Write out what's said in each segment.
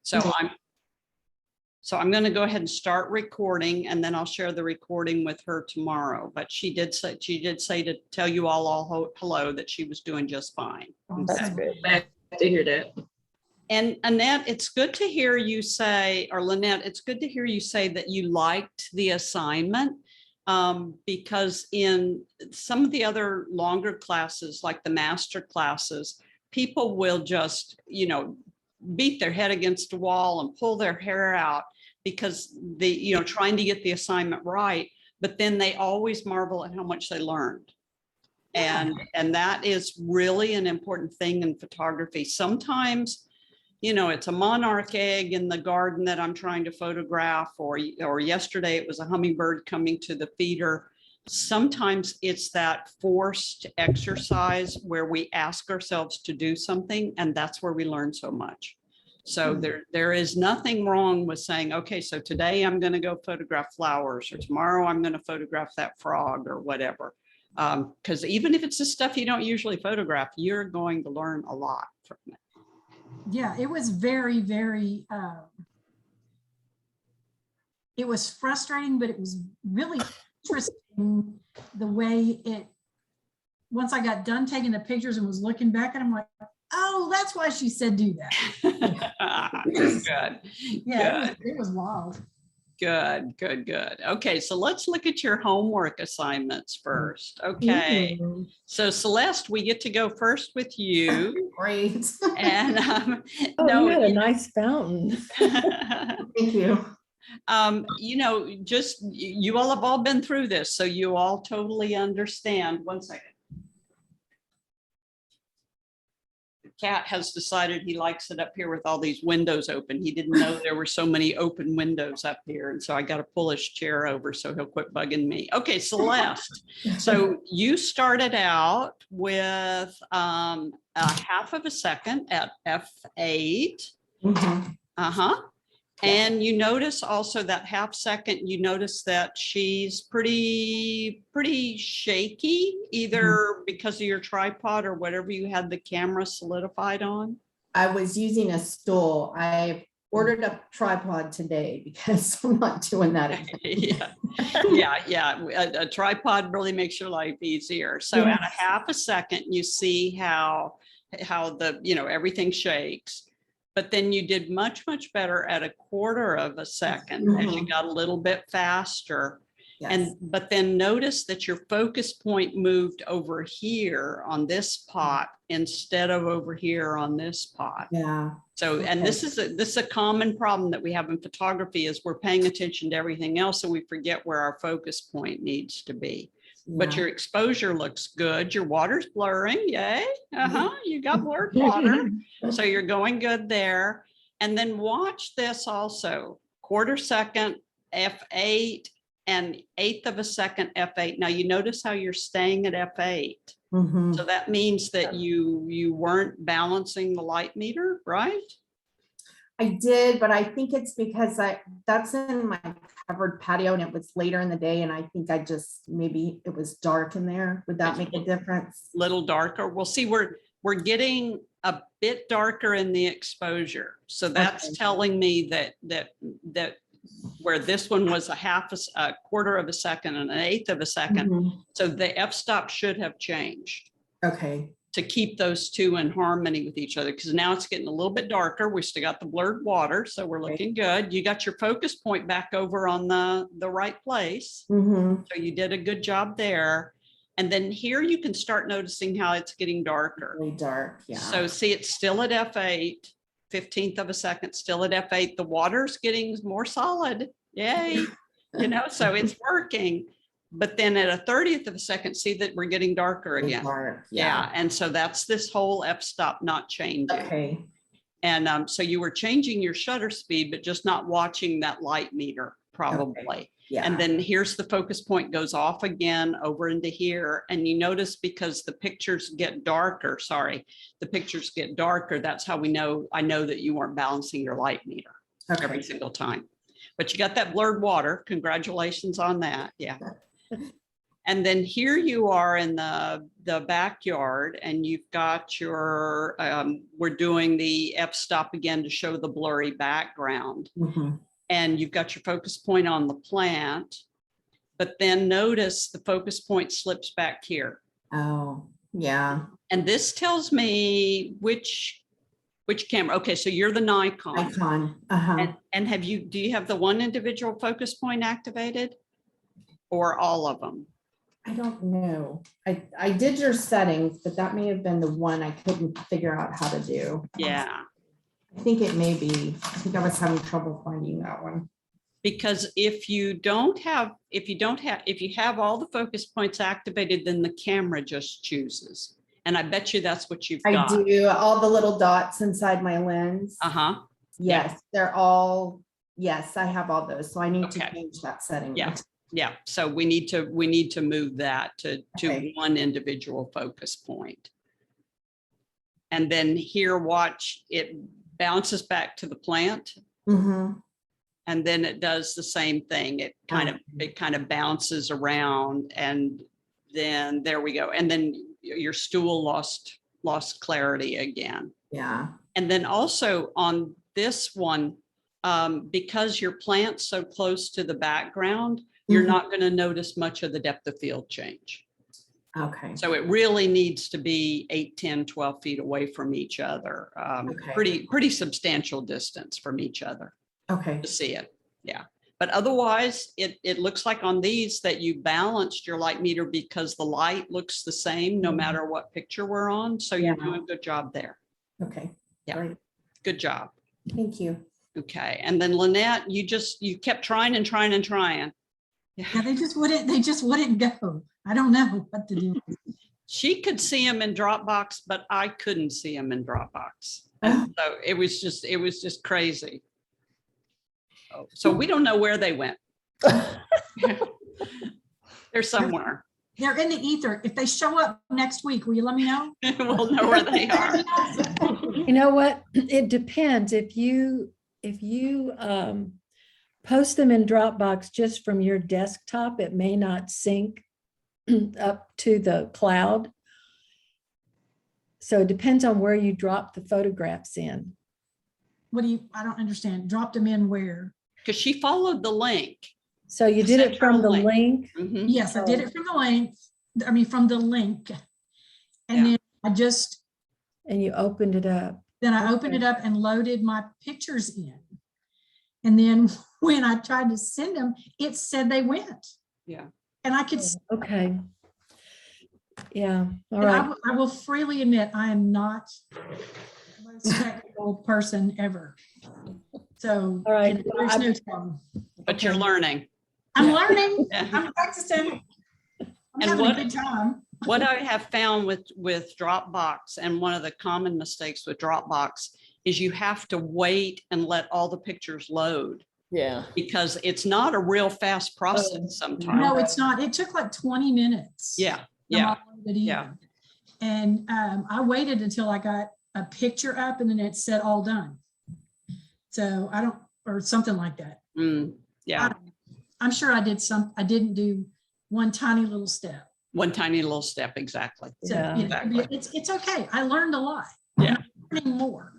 So I'm going to go ahead and start recording, and then I'll share the recording with her tomorrow. But she did say to tell you all hello, that she was doing just fine. That's good. Glad to hear that. And Annette, it's good to hear you say, or Lynette, it's good to hear you say that you liked the assignment, because in some of the other longer classes, like the master classes, people will just, beat their head against the wall and pull their hair out because trying to get the assignment right, but then they always marvel at how much they learned. And that is really an important thing in photography. Sometimes, it's a monarch egg in the garden that I'm trying to photograph, or yesterday it was a hummingbird coming to the feeder. Sometimes it's that forced exercise where we ask ourselves to do something, and that's where we learn so much. So there is nothing wrong with saying, okay, so today I'm going to go photograph flowers, or tomorrow I'm going to photograph that frog or whatever. Because even if it's the stuff you don't usually photograph, you're going to learn a lot from it. Yeah, it was very, very, it was frustrating, but it was really interesting the way once I got done taking the pictures and was looking back, and I'm like, oh, that's why she said do that. Good. Yeah, it was wild. Good. Okay, so let's look at your homework assignments first. Okay, so Celeste, we get to go first with you. Great. And You had a nice fountain. Thank you. Just you all have all been through this, so you all totally understand. One second. Cat has decided he likes it up here with all these windows open. He didn't know there were so many open windows up here. And so I got to pull his chair over so he'll quit bugging me. Okay, Celeste. So you started out with a half of a second at f8. And you notice also that half second, you notice that she's pretty shaky, either because of your tripod or whatever you had the camera solidified on. I was using a stool. I ordered a tripod today because I'm not doing that again. Yeah. A tripod really makes your life easier. So at a half a second, you see how the, everything shakes. But then you did much better at a quarter of a second as you got a little bit faster. But then notice that your focus point moved over here on this pot instead of over here on this pot. So, and this is a common problem that we have in photography, is we're paying attention to everything else and we forget where our focus point needs to be. But your exposure looks good. Your water's blurring. Yay. You got blurred water. So you're going good there. And then watch this also. Quarter second, f8, and eighth of a second, f8. Now you notice how you're staying at f8. So that means that you weren't balancing the light meter, right? I did, but I think it's because that's in my covered patio and it was later in the day, and I think maybe it was dark in there. Would that make a difference? Little darker. We'll see, we're getting a bit darker in the exposure. So that's telling me that where this one was a quarter of a second and an eighth of a second. So the f-stop should have changed. To keep those two in harmony with each other, because now it's getting a little bit darker. We still got the blurred water, so we're looking good. You got your focus point back over on the right place. So you did a good job there. And then here you can start noticing how it's getting darker. Really dark, yeah. So see, it's still at f8, 15th of a second, still at f8. The water's getting more solid. Yay. So it's working. But then at a 30th of a second, see that we're getting darker again. And so that's this whole f-stop not changing. And so you were changing your shutter speed, but just not watching that light meter probably. And then here's the focus point goes off again over into here. And you notice, because the pictures get darker, that's how I know that you weren't balancing your light meter every single time. But you got that blurred water. Congratulations on that. Yeah. And then here you are in the backyard, and you've got your, we're doing the f-stop again to show the blurry background. Mhm. And you've got your focus point on the plant, but then notice the focus point slips back here. Oh, yeah. And this tells me which camera. Okay, so you're the Nikon. Icon. Uh-huh. And do you have the one individual focus point activated or all of them? I don't know. I did your settings, but that may have been the one I couldn't figure out how to do. Yeah, I think it may be. I think I was having trouble finding that one. because if you have all the focus points activated, then the camera just chooses. And I bet you that's what you've I got. do all the little dots inside my lens. Uh-huh. Yes, they're all, yes, I have all those. So I need to Okay. change that setting. Yeah. Yeah, so we need to move that to Okay. one individual focus point. And then here, watch, it bounces back to the plant, Mhm. and then it does the same thing. It kind of bounces around, and then there we go. And then your stool lost clarity again. Yeah. And then also on this one, because your plant's so close to the background, you're Mhm. not going to notice much of the depth of field change. Okay. So it really needs to be 8, 10, 12 feet away from each other. Okay. Pretty substantial distance from each other Okay. to see it. Yeah. But otherwise, it looks like on these that you balanced your light meter because the light looks the same no Mhm. matter what picture we're on. So you're Yeah. doing a good job there. Okay. Yeah. Great. Good job. Thank you. Okay. And then Lynette, you kept trying and trying and trying. Yeah, they just wouldn't go. I don't know what to do. She could see them in Dropbox, but I couldn't see them in Dropbox. And so it was just crazy. So we don't know where they went. They're somewhere. They're in the ether. If they show up next week, will you let me know? We'll know where they are. You know what? It depends. If you post them in Dropbox just from your desktop, it may not sync up to the cloud. So it depends on where you drop the photographs in. I don't understand. Dropped them in where? Because she followed the link. So you The did it from the central link. Mhm. Yes, I did it from the link. I mean, from the link. And then And you opened it up. I opened it up and loaded my pictures in. And then when I tried to send them, it said they went. Yeah. And I could, Okay. Yeah, all and right. I will freely admit, I am not the most technical person ever. So. All right. There's no telling. But you're learning. I'm learning, Yeah. I'm practicing. I'm And having what- a good time. What I have found with Dropbox, and one of the common mistakes with Dropbox, is you have to wait and let all the pictures load, Yeah. because it's not a real fast process sometimes. No, it's not. It took like 20 minutes. Yeah, to yeah, load it in. yeah. And I waited until I got a picture up and then it said all done. So or something like that. Yeah, I'm sure I didn't do one tiny little step. one tiny little step, exactly. So Yeah. you know, Exactly. it's okay. I learned a lot. Yeah. I'm learning more.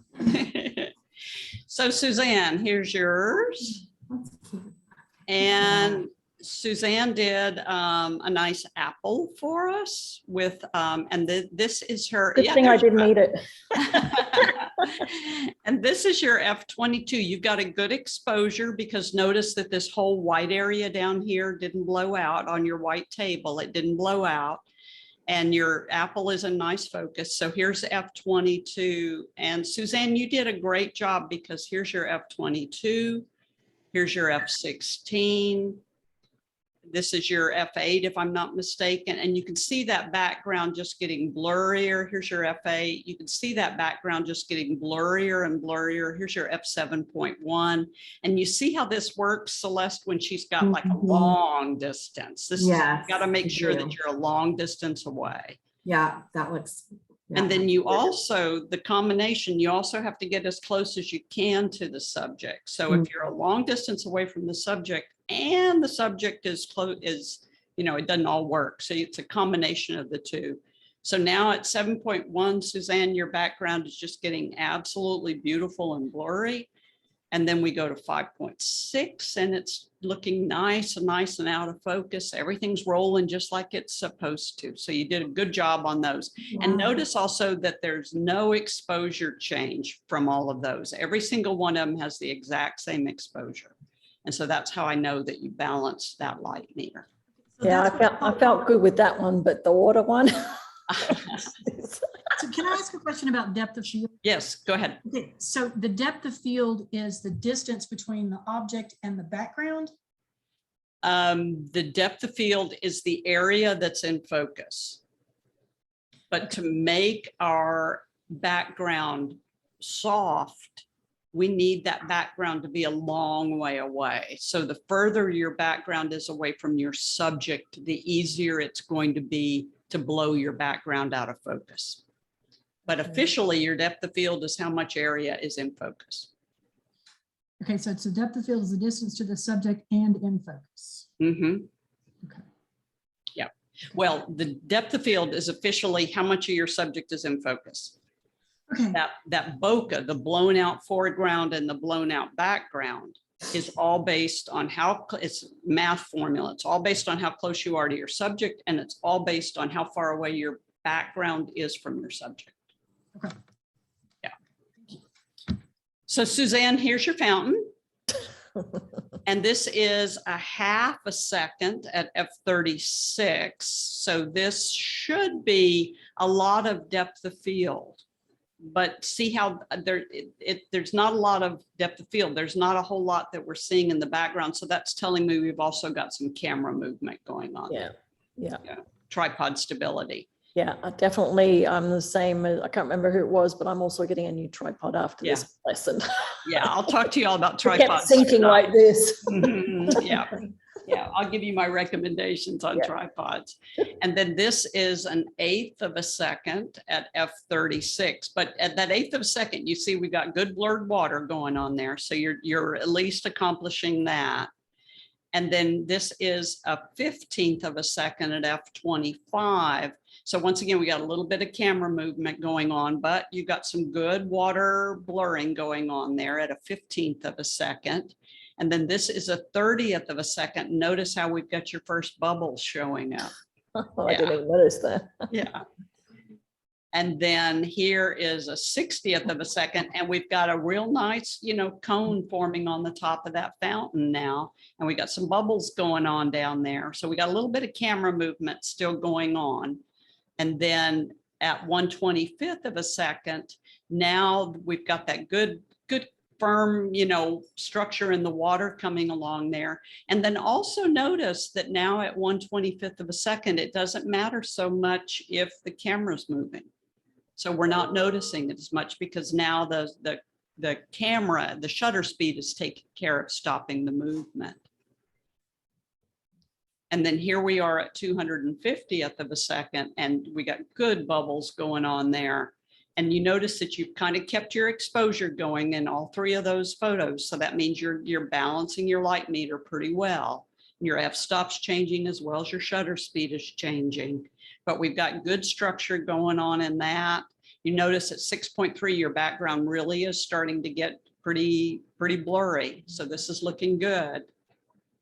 So Suzanne, here's yours. That's cute. And Suzanne did a nice apple for us with, and this is her. Good yeah, thing I there's didn't eat it. And this is your F22. You've got a good exposure, because notice that this whole white area down here didn't blow out on your white table. It didn't blow out. And your apple is a nice focus. So here's F22. And Suzanne, you did a great job, because here's your F22. Here's your F16. This is your F8, if I'm not mistaken. And you can see that background just getting blurrier. Here's your F8. You can see that background just getting blurrier and blurrier. Here's your F7.1. And you see how this works, Celeste, when she's got like a Mhm. long distance. This is, Yes, you got to make I sure do. that you're a long distance away. Yeah, that looks. And yeah. then you also, the combination, you also have to get as close as you can to the subject. So if you're a long distance away from the subject and the subject is it doesn't all work. So it's a combination of the two. So now at 7.1, Suzanne, your background is just getting absolutely beautiful and blurry. And then we go to 5.6 and it's looking nice and out of focus. Everything's rolling just like it's supposed to. So you did a good job on those. And Wow. notice also that there's no exposure change from all of those. Every single one of them has the exact same exposure. And so that's how I know that you balance that light meter. So Yeah, that's I felt good with that one, but the water one. So can I ask a question about depth of field? Yes, go ahead. Okay, so the depth of field is the distance between the object and the background? The depth of field is the area that's in focus. But to make our background soft, we need that background to be a long way away. So the further your background is away from your subject, the easier it's going to be to blow your background out of focus. But officially, your depth of field is how much area is in focus. Okay, so it's the depth of field is the distance to the subject and in focus. Mm-hmm. Okay. Yeah. Well, the depth of field is officially how much of your subject is in focus. Okay, That bokeh, the blown out foreground and the blown out background is all based on it's math formula. It's all based on how close you are to your subject. And it's all based on how far away your background is from your subject. okay. So Suzanne, here's your fountain. And this is a half a second at f36. So this should be a lot of depth of field. But see how there's not a lot of depth of field. There's not a whole lot that we're seeing in the background. So that's telling me we've also got some camera movement going on. Yeah, yeah. Tripod stability. Yeah, I'm the same. I can't remember who it was, but I'm also getting a new tripod after this lesson. Yeah, I'll talk to you all about I kept tripods. thinking like this. Mhm, yeah. Yeah, I'll give you my recommendations on Yeah. tripods. And then this is an 1/8 of a second at f36. But at that 1/8 of a second, you see we got good blurred water going on there. So you're at least accomplishing that. And then this is a 15th of a second at f25. So once again, we got a little bit of camera movement going on, but you got some good water blurring going on there at a 15th of a second. And then this is a 30th of a second. Notice how we've got your first bubbles showing up. I didn't even notice that. Yeah. And then here is a 60th of a second, and we've got a real nice, cone forming on the top of that fountain now. And we got some bubbles going on down there. So we got a little bit of camera movement still going on. And then at 1/25th of a second, now we've got that good firm, structure in the water coming along there. And then also notice that now at 1/25th of a second, it doesn't matter so much if the camera's moving. So we're not noticing it as much because now the camera, the shutter speed is taking care of stopping the movement. And then here we are at 250th of a second, and we got good bubbles going on there. And you notice that you've kind of kept your exposure going in all three of those photos. So that means you're balancing your light meter pretty well. Your f-stop's changing as well as your shutter speed is changing. But we've got good structure going on in that. You notice at 6.3, your background really is starting to get pretty blurry. So this is looking good.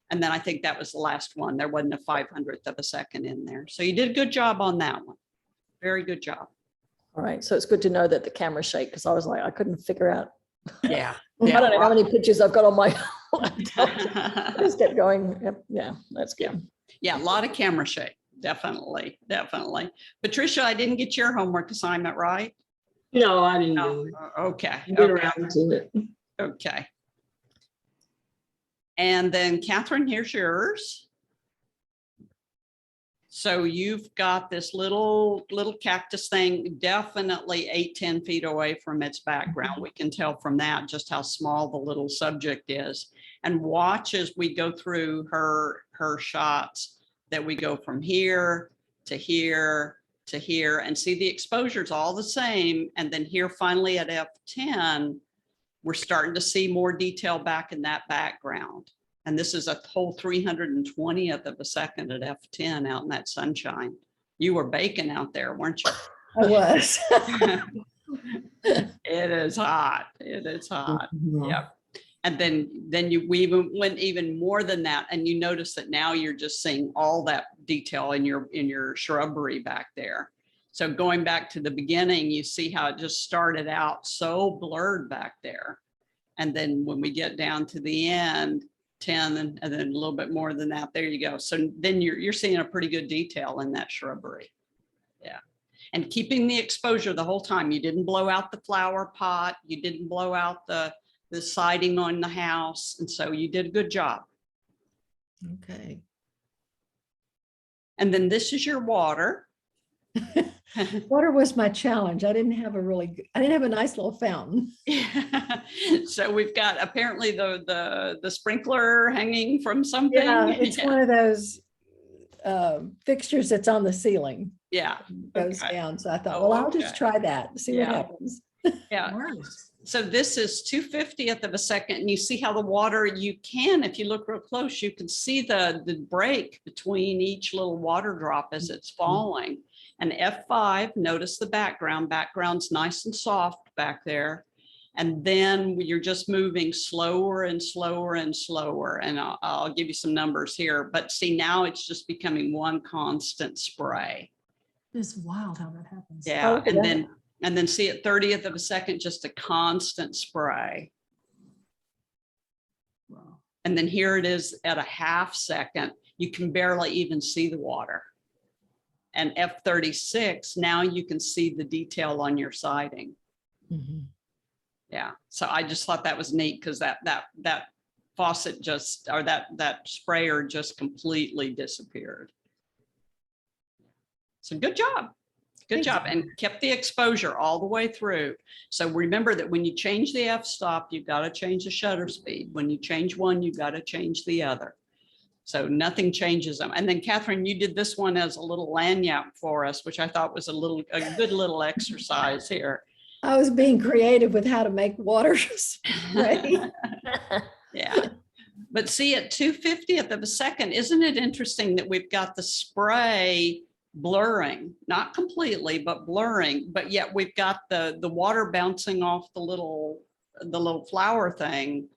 And then I think that was the last one. There wasn't a 500th of a second in there. So you did a good job on that one. Very good job. All right, so it's good to know that the camera shake, because I was like, I couldn't figure out. Yeah. I don't know how many pictures I've got on my laptop. I just kept going. Yep, yeah, that's good. Yeah, a lot of camera shake. Definitely. Patricia, I didn't get your homework assignment, right? No, I didn't No. do it. Okay. Get Okay. around to it. Okay. And then Catherine, here's yours. So you've got this little cactus thing, definitely 8-10 feet away from its background. We can tell from that just how small the little subject is. And watch as we go through her shots that we go from here to here to here and see the exposure's all the same. And then here finally at f10, we're starting to see more detail back in that background. And this is a whole 320th of a second at F10 out in that sunshine. You were baking out there, weren't you? I was. It is hot. It is hot. Yep. And then we even went even more than that. And you notice that now you're just seeing all that detail in your shrubbery back there. So going back to the beginning, you see how it just started out so blurred back there. And then when we get down to the end, 10 and then a little bit more than that, there you go. So then you're seeing a pretty good detail in that shrubbery. Yeah. And keeping the exposure the whole time. You didn't blow out the flower pot. You didn't blow out the siding on the house. And so you did a good job. Okay. And then this is your water. Water was my challenge. I didn't have a nice little fountain. So we've got apparently the sprinkler hanging from something. Yeah, it's one of those fixtures that's on the ceiling. Yeah. Goes Okay. down. So I thought, Oh, well, I'll just okay. try that, see what Yeah. happens. Yeah. Worse. So this is 2/50th of a second, and you see how the water, you can, if you look real close, you can see the break between each little water drop as it's falling. And F5, notice the background's nice and soft back there. And then you're just moving slower and slower and slower. And I'll give you some numbers here, but see, now it's just becoming one constant spray. It's wild how that happens. Yeah, Oh, yeah. and then see at 30th of a second, just a constant spray. Wow. And then here it is at a half second. You can barely even see the water. And F36, now you can see the detail on your siding. Mhm. Yeah, so I just thought that was neat because that faucet just, or that sprayer just completely disappeared. So good job. Good Thank job. you. And kept the exposure all the way through. So remember that when you change the f-stop, you've got to change the shutter speed. When you change one, you've got to change the other. So nothing changes them. And then Catherine, you did this one as a little lanyard for us, which I thought was a good little exercise here. I was being creative with how to make water spray. Yeah. But see, at 2/50th of a second, isn't it interesting that we've got the spray blurring, not completely, but blurring, but yet we've got the water bouncing off the little flower thing,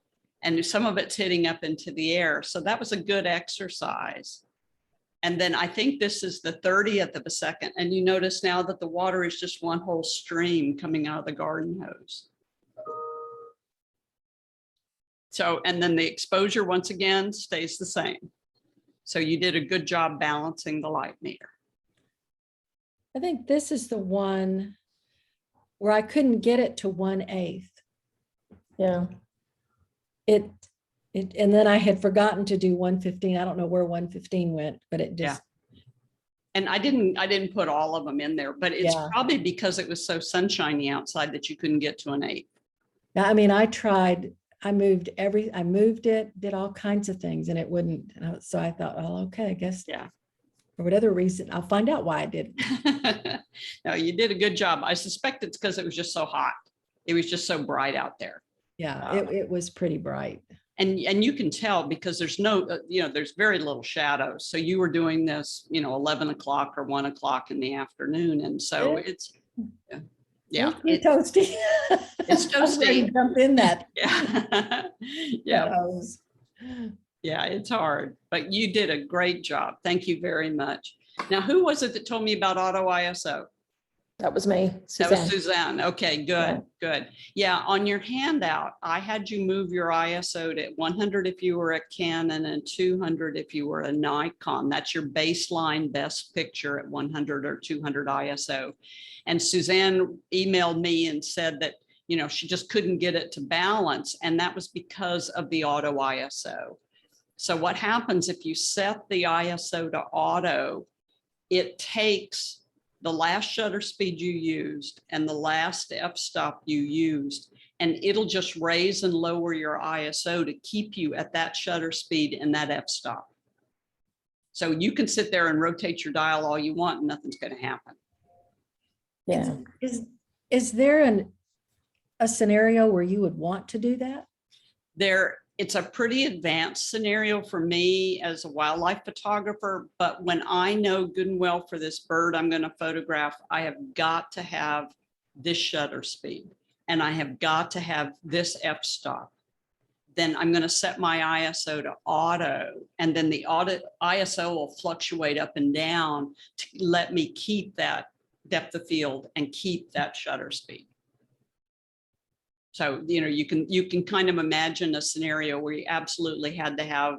and some of it's hitting up into the air. So that was a good exercise. And then I think this is the 30th of a second. And you notice now that the water is just one whole stream coming out of the garden hose. So, and then the exposure once again stays the same. So you did a good job balancing the light meter. I think this is the one where I couldn't get it to 1/8. Yeah, And then I had forgotten to do 115. I don't know where 115 went, but it just, And I didn't put all of them in there, but it's Yeah. probably because it was so sunshiny outside that you couldn't get to an 8. I mean, I tried, I moved it, did all kinds of things and it wouldn't. So I thought, oh, okay, I guess. Yeah. For whatever reason, I'll find out why I did. No, you did a good job. I suspect it's because it was just so hot. It was just so bright out there. Yeah, it was pretty bright. And you can tell because there's no, there's very little shadow. So you were doing this, 11 o'clock or 1 o'clock in the afternoon. And so it's, yeah, It's toasty. It's I was ready to toasty. Jump in that. yeah, yeah, hose. yeah, it's hard, but you did a great job. Thank you very much. Now, who was it that told me about Auto ISO? that was me, That was Suzanne. Suzanne. Okay, good, good. Yeah, on your handout, I had you move your ISO to 100 if you were a Canon and 200 if you were a Nikon. That's your baseline best picture at 100 or 200 ISO. And Suzanne emailed me and said that, she just couldn't get it to balance. And that was because of the Auto ISO. So what happens if you set the ISO to auto, it takes the last shutter speed you used and the last f-stop you used, and it'll just raise and lower your ISO to keep you at that shutter speed and that f-stop. So you can sit there and rotate your dial all you want and nothing's going to happen. Yeah, Is there a scenario where you would want to do that? It's a pretty advanced scenario for me as a wildlife photographer, but when I know good and well for this bird I'm going to photograph, I have got to have this shutter speed and I have got to have this f-stop. Then I'm going to set my ISO to auto, and then the ISO will fluctuate up and down to let me keep that depth of field and keep that shutter speed. So, you can kind of imagine a scenario where you absolutely had to have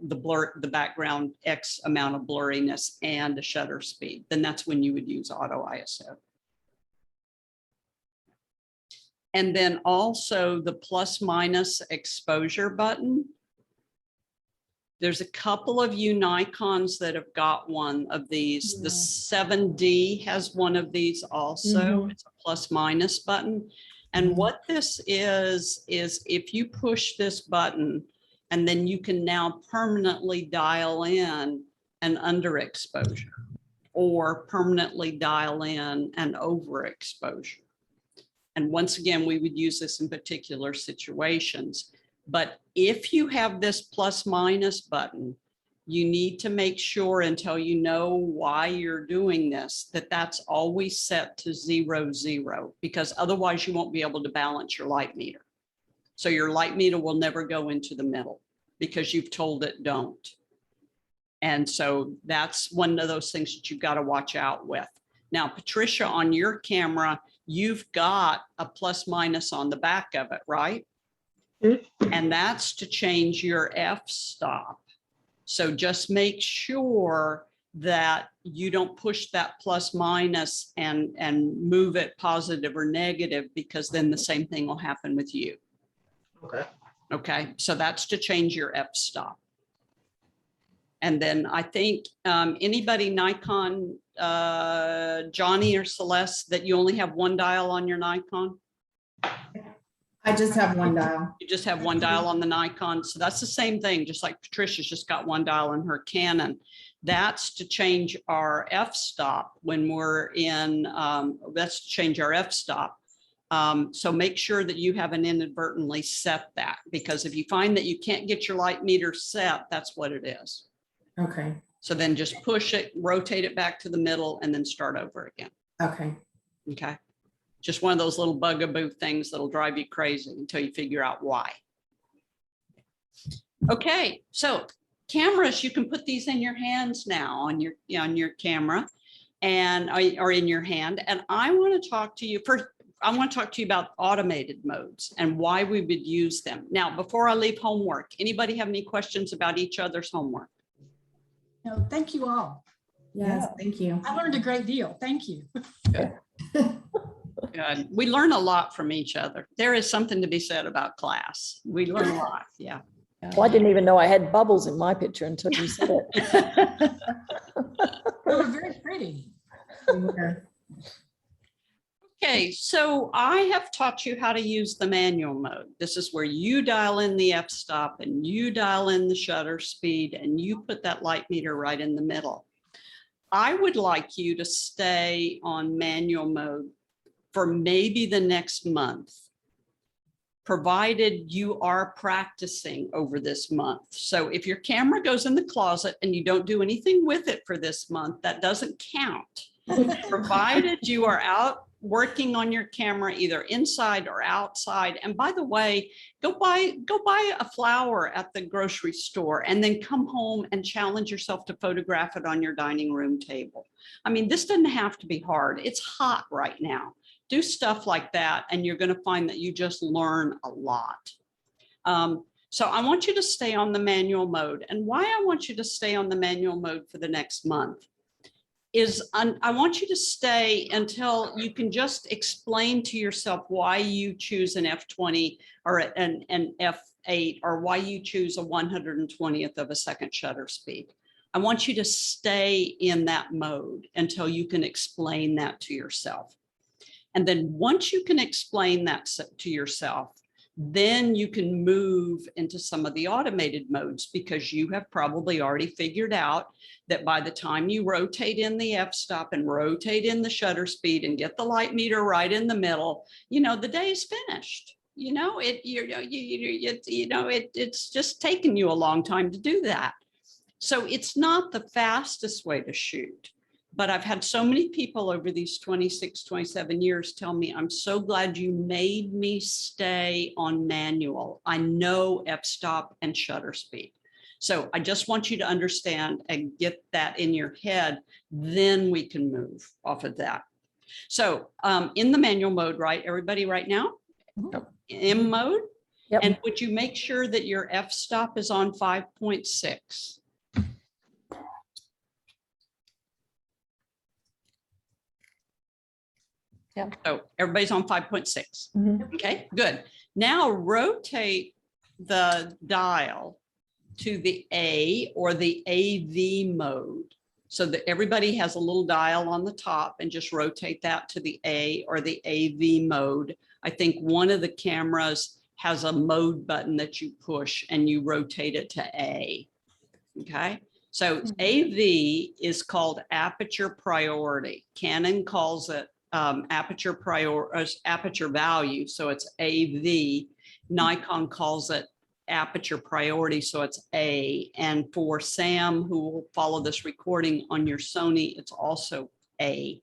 the background X amount of blurriness and a shutter speed. Then that's when you would use auto ISO. And then also the plus minus exposure button. There's a couple of you Nikons that have got one of these. The 7D has one of these also. It's a plus minus button. And what this is if you push this button, and then you can now permanently dial in an underexposure or permanently dial in an overexposure. And once again, we would use this in particular situations. But if you have this plus minus button, you need to make sure, until you know why you're doing this, that that's always set to 0, 0, because otherwise you won't be able to balance your light meter. So your light meter will never go into the middle because you've told it don't. And so that's one of those things that you've got to watch out with. Now, Patricia, on your camera, you've got a plus minus on the back of it, right? And that's to change your f-stop. So just make sure that you don't push that plus minus and move it positive or negative, because then the same thing will happen with you. Okay. Okay, so that's to change your f-stop. And then I think anybody Nikon, Johnny or Celeste, that you only have one dial on your Nikon? I just have one dial. You just have one dial on the Nikon. So that's the same thing, just like Patricia's just got one dial on her Canon. That's to change our f-stop when we're in, that's to change our f-stop. So make sure that you haven't inadvertently set that, because if you find that you can't get your light meter set, that's what it is. Okay. So then just push it, rotate it back to the middle, and then start over again. Okay. Okay. Just one of those little bugaboo things that'll drive you crazy until you figure out why. Okay, so cameras, you can put these in your hands now on your camera and or in your hand. And I want to talk to you first. I want to talk to you about automated modes and why we would use them. Now, before I leave homework, anybody have any questions about each other's homework? No, thank you all. Yes, thank you. I learned a great deal. Thank you. Good. We learn a lot from each other. There is something to be said about class. We learn a lot. Yeah. Well, I didn't even know I had bubbles in my picture until you said it. They were very pretty. Okay, so I have taught you how to use the manual mode. This is where you dial in the f-stop and you dial in the shutter speed and you put that light meter right in the middle. I would like you to stay on manual mode for maybe the next month, provided you are practicing over this month. So if your camera goes in the closet and you don't do anything with it for this month, that doesn't count. Provided you are out working on your camera, either inside or outside. And by the way, go buy a flower at the grocery store and then come home and challenge yourself to photograph it on your dining room table. I mean, this doesn't have to be hard. It's hot right now. Do stuff like that, and you're going to find that you just learn a lot. So I want you to stay on the manual mode. And why I want you to stay on the manual mode for the next month is I want you to stay until you can just explain to yourself why you choose an f20 or an f8, or why you choose a 120th of a second shutter speed. I want you to stay in that mode until you can explain that to yourself. And then once you can explain that to yourself, then you can move into some of the automated modes, because you have probably already figured out that by the time you rotate in the f-stop and rotate in the shutter speed and get the light meter right in the middle, you know, the day is finished. it's just taken you a long time to do that. So it's not the fastest way to shoot. But I've had so many people over these 26, 27 years tell me, I'm so glad you made me stay on manual. I know f-stop and shutter speed. So I just want you to understand and get that in your head. Then we can move off of that. So in the manual mode, right, everybody right now? Yep. M mode? Yep. And would you make sure that your f-stop is on 5.6? Yep. So everybody's on 5.6. Mhm. Okay, good. Now rotate the dial to the A or the AV mode so that everybody has a little dial on the top, and just rotate that to the A or the AV mode. I think one of the cameras has a mode button that you push and you rotate it to A. Okay, so AV is called aperture priority. Canon calls it aperture value, so it's AV. Nikon calls it aperture priority, so it's A. And for Sam, who will follow this recording on your Sony, it's also A.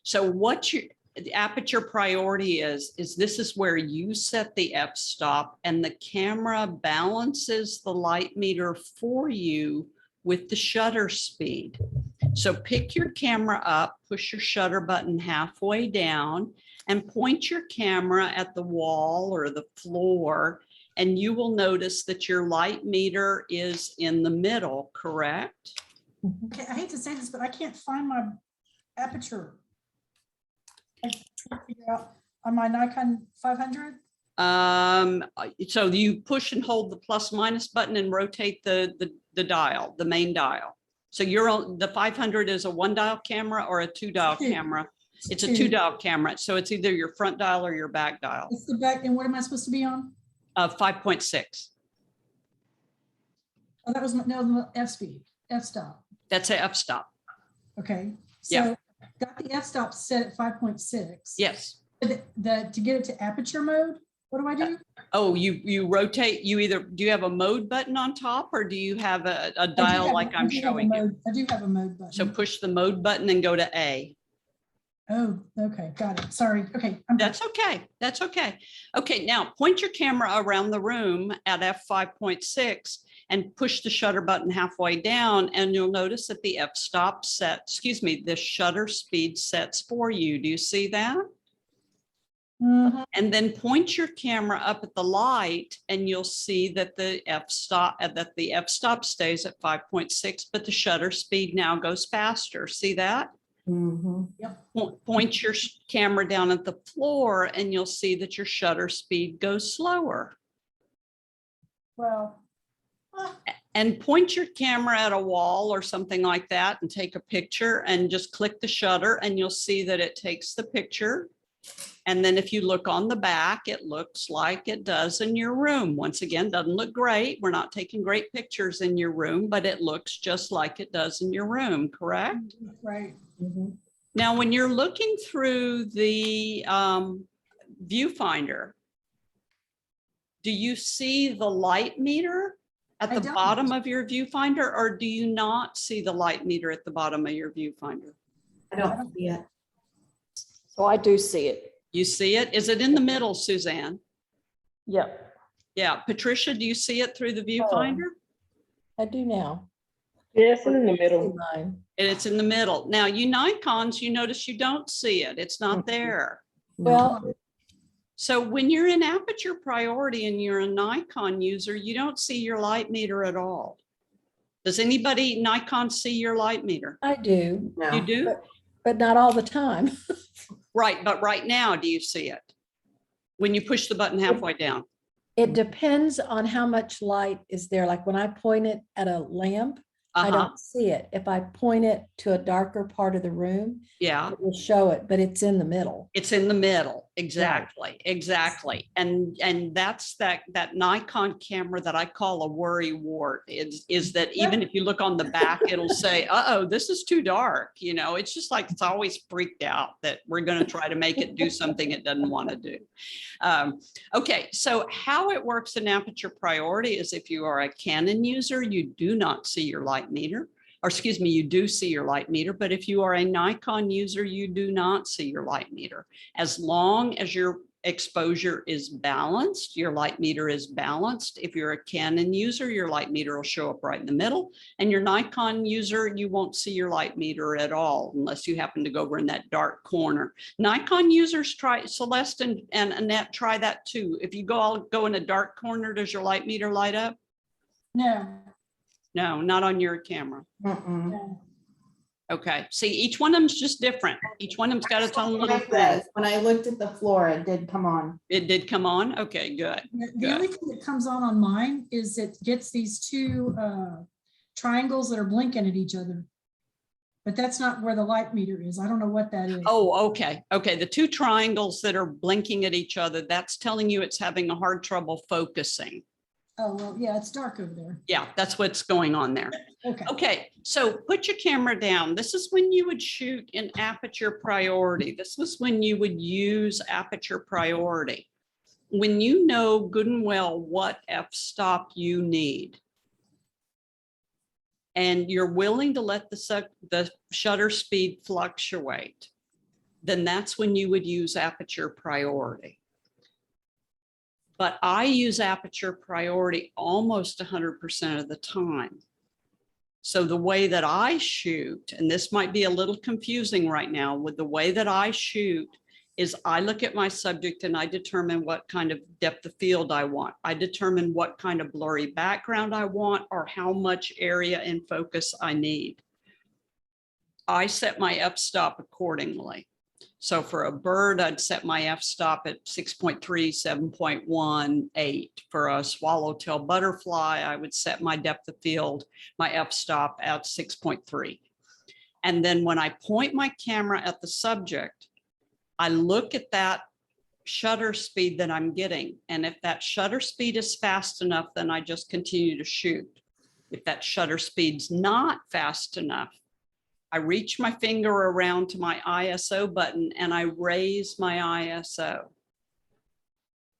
So what the aperture priority is this is where you set the f-stop and the camera balances the light meter for you with the shutter speed. So pick your camera up, push your shutter button halfway down, and point your camera at the wall or the floor, and you will notice that your light meter is in the middle, correct? Okay, I hate to say this, but I can't find my aperture. I can't figure out on my Nikon 500. So you push and hold the plus minus button and rotate the dial, the main dial. So you're on the 500 is a 1-dial camera or a 2-dial camera. It's a 2-dial camera. So it's either your front dial or your back dial. It's the back, and what am I supposed to be on? 5.6. Oh, that was no f-speed, f-stop. That's a f-stop. Okay, Yeah. so got the f-stop set at 5.6. Yes. To get it to aperture mode, what do I do? Oh, you rotate, do you have a mode button on top, or do you have a dial like I'm showing you? I do have a mode button. So push the mode button and go to A. Oh, okay, got it. Sorry. Okay. I'm back. That's okay. That's okay. Okay, now point your camera around the room at f5.6 and push the shutter button halfway down, and you'll notice that the f-stop the shutter speed sets for you. Do you see that? Mhm. And then point your camera up at the light, and you'll see that the f-stop stays at 5.6, but the shutter speed now goes faster. See that? Point your camera down at the floor, and you'll see that your shutter speed goes slower. Well, And point your camera at a wall or something like that and take a picture, and just click the shutter, and you'll see that it takes the picture. And then if you look on the back, it looks like it does in your room. Once again, doesn't look great. We're not taking great pictures in your room, but it looks just like it does in your room, correct? right. Now, when you're looking through the viewfinder, do you see the light meter at I the don't. bottom of your viewfinder, or do you not see the light meter at the bottom of your viewfinder? I don't see it. So I do see it. You see it? Is it in the middle, Suzanne? Yep. Yeah. Patricia, do you see it through the viewfinder? I do now. Yes, in the See middle. mine. And it's in the middle. Now, you Nikons, you notice you don't see it. It's not there. Well, So when you're in aperture priority and you're a Nikon user, you don't see your light meter at all. Does anybody Nikon see your light meter? I do, You do? but not all the time. Right, but right now, do you see it? When you push the button halfway down? It depends on how much light is there. Like when I point it at a lamp, I Uh-huh, don't see it. If I point it to a darker part of the room, yeah, it will show it, but it's in the middle. it's in the middle. Exactly. And that's that Nikon camera that I call a worry wart is that even if you look on the back, it'll say, uh-oh, this is too dark. You know, it's just like, it's always freaked out that we're going to try to make it do something it doesn't want to do. Okay, so how it works in aperture priority is if you are a Canon user, you do not see your light meter. Or excuse me, you do see your light meter, but if you are a Nikon user, you do not see your light meter. As long as your exposure is balanced, your light meter is balanced. If you're a Canon user, your light meter will show up right in the middle. And your Nikon user, you won't see your light meter at all unless you happen to go over in that dark corner. Nikon users try, Celeste and Annette, try that too. If you go in a dark corner, does your light meter light up? No. No, not on your camera. Mm-mm. no. Okay, see, each one of them's just different. Each one of them's got its own little It thing. does. When I looked at the floor, it did come on. It did come on? Okay, good. The only thing that comes on mine is it gets these two triangles that are blinking at each other. But that's not where the light meter is. I don't know what that is. Oh, okay. Okay, the two triangles that are blinking at each other, that's telling you it's having a hard trouble focusing. Oh, well, yeah, it's dark over there. Yeah, that's what's going on there. Okay. Okay, so put your camera down. This is when you would shoot in aperture priority. This was when you would use aperture priority. When you know good and well what f-stop you need, and you're willing to let the shutter speed fluctuate, then that's when you would use aperture priority. But I use aperture priority almost 100% of the time. So the way that I shoot, and this might be a little confusing right now, with the way that I shoot is I look at my subject and I determine what kind of depth of field I want. I determine what kind of blurry background I want or how much area in focus I need. I set my f-stop accordingly. So for a bird, I'd set my f-stop at 6.3, 7.18. For a swallowtail butterfly, I would set my depth of field, my f-stop at 6.3. And then when I point my camera at the subject, I look at that shutter speed that I'm getting. And if that shutter speed is fast enough, then I just continue to shoot. If that shutter speed's not fast enough, I reach my finger around to my ISO button and I raise my ISO.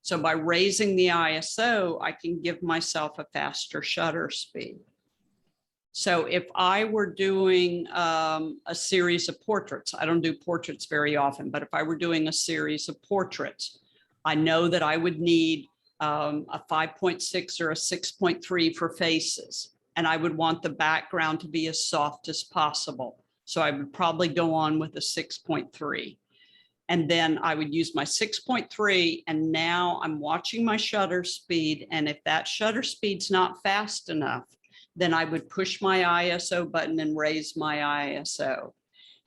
So by raising the ISO, I can give myself a faster shutter speed. So if I were doing a series of portraits, I don't do portraits very often, but if I were doing a series of portraits, I know that I would need a 5.6 or a 6.3 for faces. And I would want the background to be as soft as possible. So I would probably go on with a 6.3. And then I would use my 6.3. And now I'm watching my shutter speed. And if that shutter speed's not fast enough, then I would push my ISO button and raise my ISO.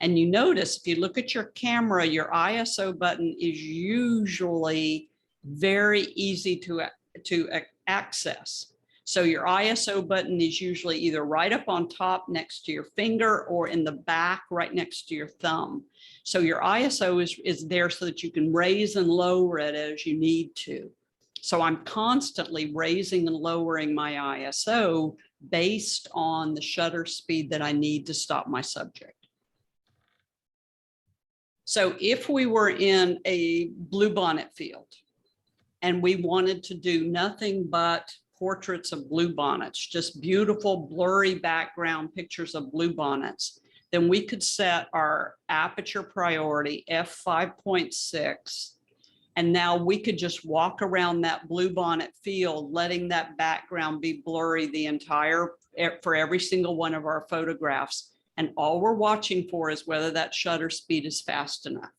And you notice if you look at your camera, your ISO button is usually very easy to access. So your ISO button is usually either right up on top next to your finger or in the back right next to your thumb. So your ISO is there so that you can raise and lower it as you need to. So I'm constantly raising and lowering my ISO based on the shutter speed that I need to stop my subject. So if we were in a bluebonnet field and we wanted to do nothing but portraits of bluebonnets, just beautiful blurry background pictures of bluebonnets, then we could set our aperture priority f5.6. And now we could just walk around that bluebonnet field, letting that background be blurry the entire, for every single one of our photographs. And all we're watching for is whether that shutter speed is fast enough.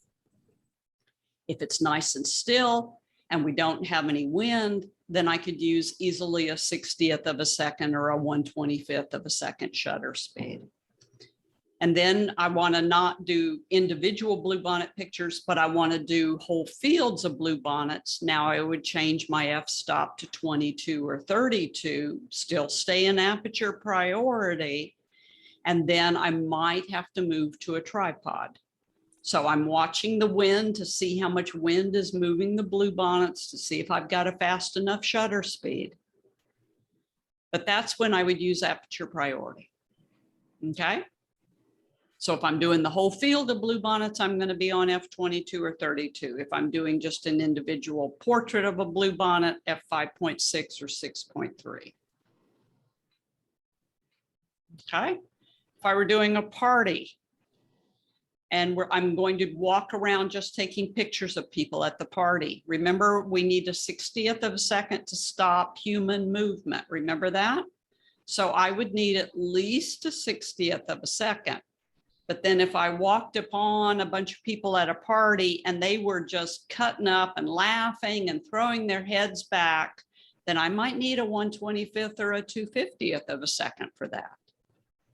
If it's nice and still and we don't have any wind, then I could use easily a 60th of a second or a 1/25th of a second shutter speed. And then I want to not do individual bluebonnet pictures, but I want to do whole fields of bluebonnets. Now I would change my f-stop to 22 or 32, still stay in aperture priority. And then I might have to move to a tripod. So I'm watching the wind to see how much wind is moving the bluebonnets to see if I've got a fast enough shutter speed. But that's when I would use aperture priority. Okay. So if I'm doing the whole field of bluebonnets, I'm going to be on f22 or 32. If I'm doing just an individual portrait of a bluebonnet, f5.6 or 6.3. Okay. If I were doing a party and I'm going to walk around just taking pictures of people at the party. Remember, we need a 60th of a second to stop human movement. Remember that? So I would need at least a 60th of a second. But then if I walked upon a bunch of people at a party and they were just cutting up and laughing and throwing their heads back, then I might need a 1/25th or a 2/50th of a second for that.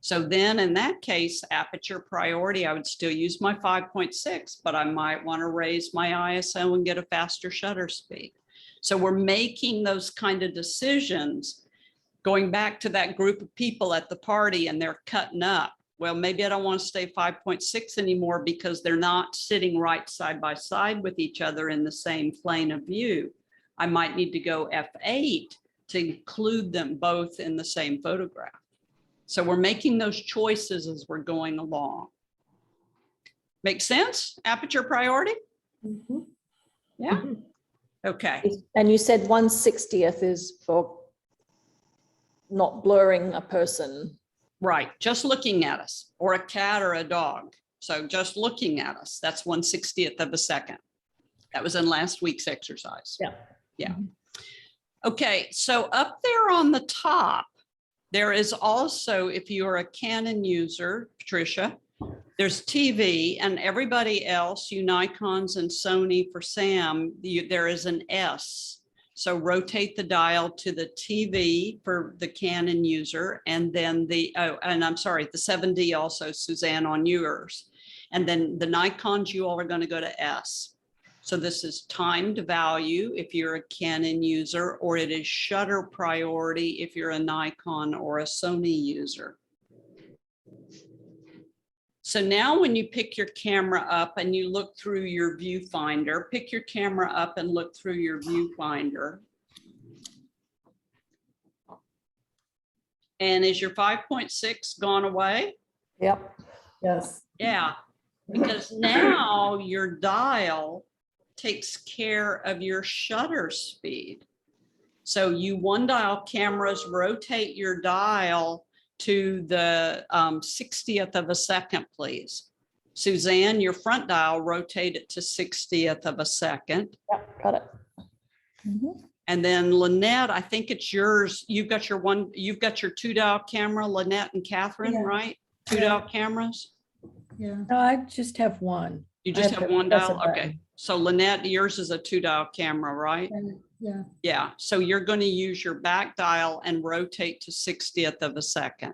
So then in that case, aperture priority, I would still use my 5.6, but I might want to raise my ISO and get a faster shutter speed. So we're making those kind of decisions, going back to that group of people at the party and they're cutting up. Well, maybe I don't want to stay 5.6 anymore because they're not sitting right side by side with each other in the same plane of view. I might need to go f8 to include them both in the same photograph. So we're making those choices as we're going along. Make sense? Aperture priority? Mhm. Yeah. Okay. And you said 1/60th is for not blurring a person. Right. Just looking at us, or a cat or a dog. So just looking at us, that's 1/60th of a second. That was in last week's exercise. Yeah. Yeah. Okay. So up there on the top, there is also, if you are a Canon user, Patricia, there's TV, and everybody else, you Nikons and Sony for Sam, there is an S. So rotate the dial to the TV for the Canon user, and then and I'm sorry, the 7D also, Suzanne, on yours. And then the Nikons, you all are going to go to S. So this is timed value if you're a Canon user, or it is shutter priority if you're a Nikon or a Sony user. So now when you pick your camera up and you look through your viewfinder, pick your camera up and look through your viewfinder. And is your 5.6 gone away? Yep. Yes. Yeah, because now your dial takes care of your shutter speed. So you one dial cameras rotate your dial to the 60th of a second, please. Suzanne, your front dial, rotate it to 60th of a second. Yep, got it. Mhm. And then Lynette, I think it's yours. You've got your 2 dial camera, Lynette and Catherine, Yeah. right? 2 dial cameras. Yeah. No, I just have one. You I just have have to one press a dial? button. Okay. So Lynette, yours is a 2 dial camera, right? Yeah. Yeah. So you're going to use your back dial and rotate to 60th of a second.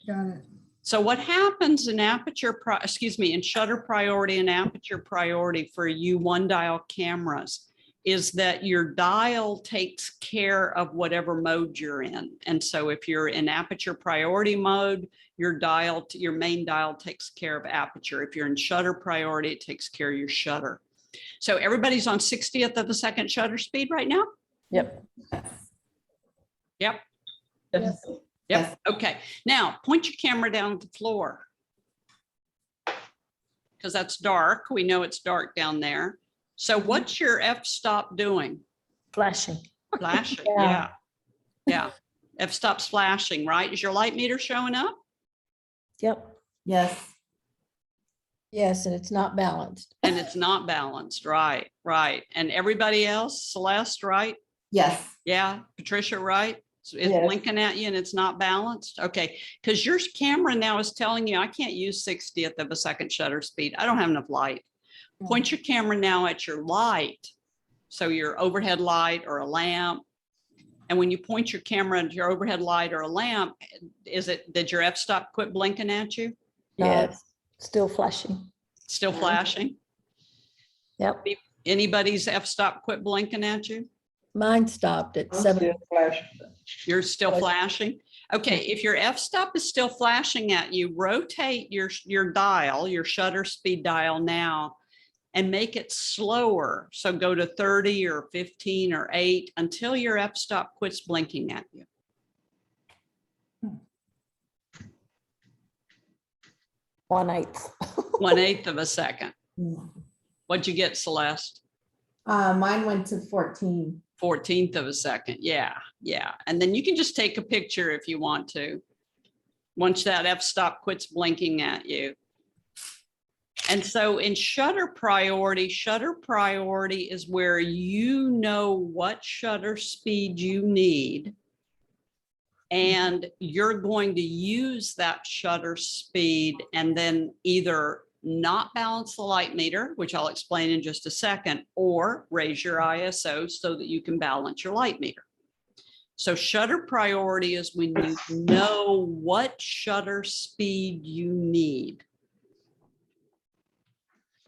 Got it. So what happens in in shutter priority and aperture priority for you 1 dial cameras is that your dial takes care of whatever mode you're in. And so if you're in aperture priority mode, your main dial takes care of aperture. If you're in shutter priority, it takes care of your shutter. So everybody's on 60th of a second shutter speed right now? Yep. Yep. Yes. Yep. Okay. Now point your camera down to the floor, because that's dark. We know it's dark down there. So what's your f-stop doing? Flashing. Flashing. Yeah. Yeah. Yeah. F-stop's flashing, right? Is your light meter showing up? Yep. Yes. Yes, and it's not balanced. And it's not balanced. Right. Right. And everybody else, Celeste, right? Yes. Yeah. Patricia, right? So it's Yes. blinking at you and it's not balanced. Okay. Because your camera now is telling you I can't use 60th of a second shutter speed. I don't have enough light. Point your camera now at your light. So your overhead light or a lamp. And when you point your camera at your overhead light or a lamp, did your f-stop quit blinking at you? Yes. Still flashing. Still flashing? Yep. Anybody's f-stop quit blinking at you? Mine stopped at 7. You're still flashing? Okay, if your f-stop is still flashing at you, rotate your dial, your shutter speed dial now, and make it slower. So go to 30 or 15 or 8 until your f-stop quits blinking at you. 1/8. 1/8 of a second. What'd you get, Celeste? Mine went to 14. 14th of a second. Yeah, yeah. And then you can just take a picture if you want to. Once that f-stop quits blinking at you. And so in shutter priority is where you know what shutter speed you need. And you're going to use that shutter speed and then either not balance the light meter, which I'll explain in just a second, or raise your ISO so that you can balance your light meter. So shutter priority is when you know what shutter speed you need.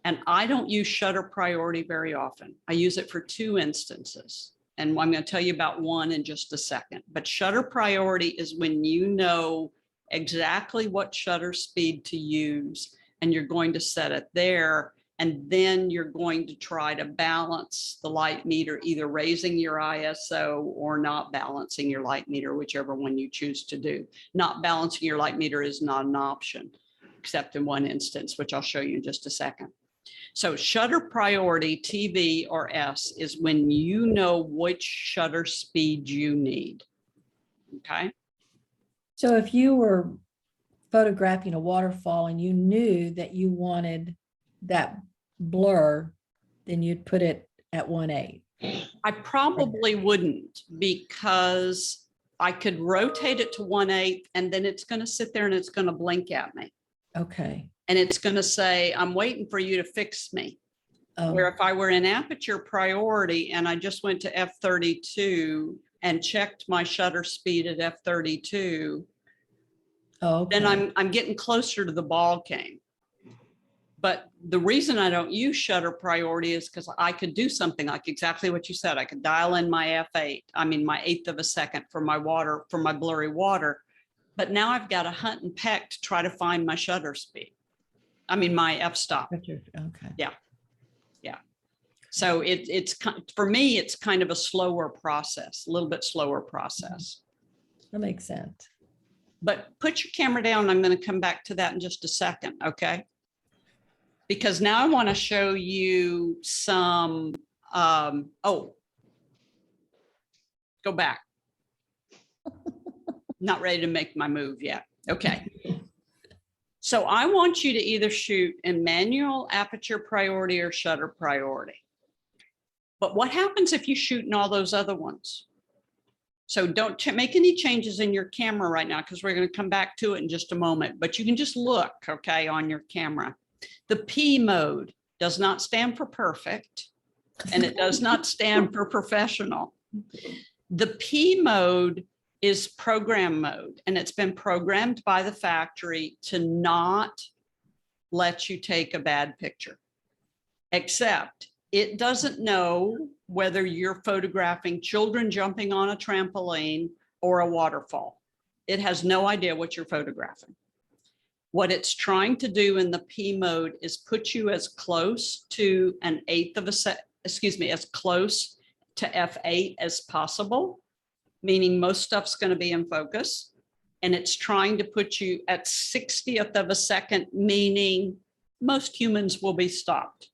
And I don't use shutter priority very often. I use it for 2 instances. And I'm going to tell you about one in just a second. But shutter priority is when you know exactly what shutter speed to use, and you're going to set it there. And then you're going to try to balance the light meter, either raising your ISO or not balancing your light meter, whichever one you choose to do. Not balancing your light meter is not an option, except in one instance, which I'll show you in just a second. So shutter priority, TV or S, is when you know which shutter speed you need. Okay. So if you were photographing a waterfall and you knew that you wanted that blur, then you'd put it at 1/8. I probably wouldn't, because I could rotate it to 1/8 and then it's going to sit there and it's going to blink at me. Okay. And it's going to say, I'm waiting for you to fix me. Where Oh, if I were in aperture priority and I just went to f32 and checked my shutter speed at f32, okay. then I'm getting closer to the ball game. But the reason I don't use shutter priority is because I could do something like exactly what you said. I could dial in my f8, I mean my 1/8 of a second for my water, for my blurry water. But now I've got to hunt and peck to try to find my shutter speed. I mean, my f-stop. Okay. So it's for me, it's kind of a slower process, a little bit slower process. That makes sense. But put your camera down. I'm going to come back to that in just a second. Okay. Because now I want to show you some, go back. Not ready to make my move yet. Okay. So I want you to either shoot in manual, aperture priority, or shutter priority. But what happens if you shoot in all those other ones? So don't make any changes in your camera right now, because we're going to come back to it in just a moment. But you can just look, okay, on your camera. The P mode does not stand for perfect, and it does not stand for professional. The P mode is program mode, and it's been programmed by the factory to not let you take a bad picture, except it doesn't know whether you're photographing children jumping on a trampoline or a waterfall. It has no idea what you're photographing. What it's trying to do in the P mode is put you as close to an 1/8 of a second, as close to f8 as possible, meaning most stuff's going to be in focus. And it's trying to put you at 60th of a second, meaning most humans will be stopped.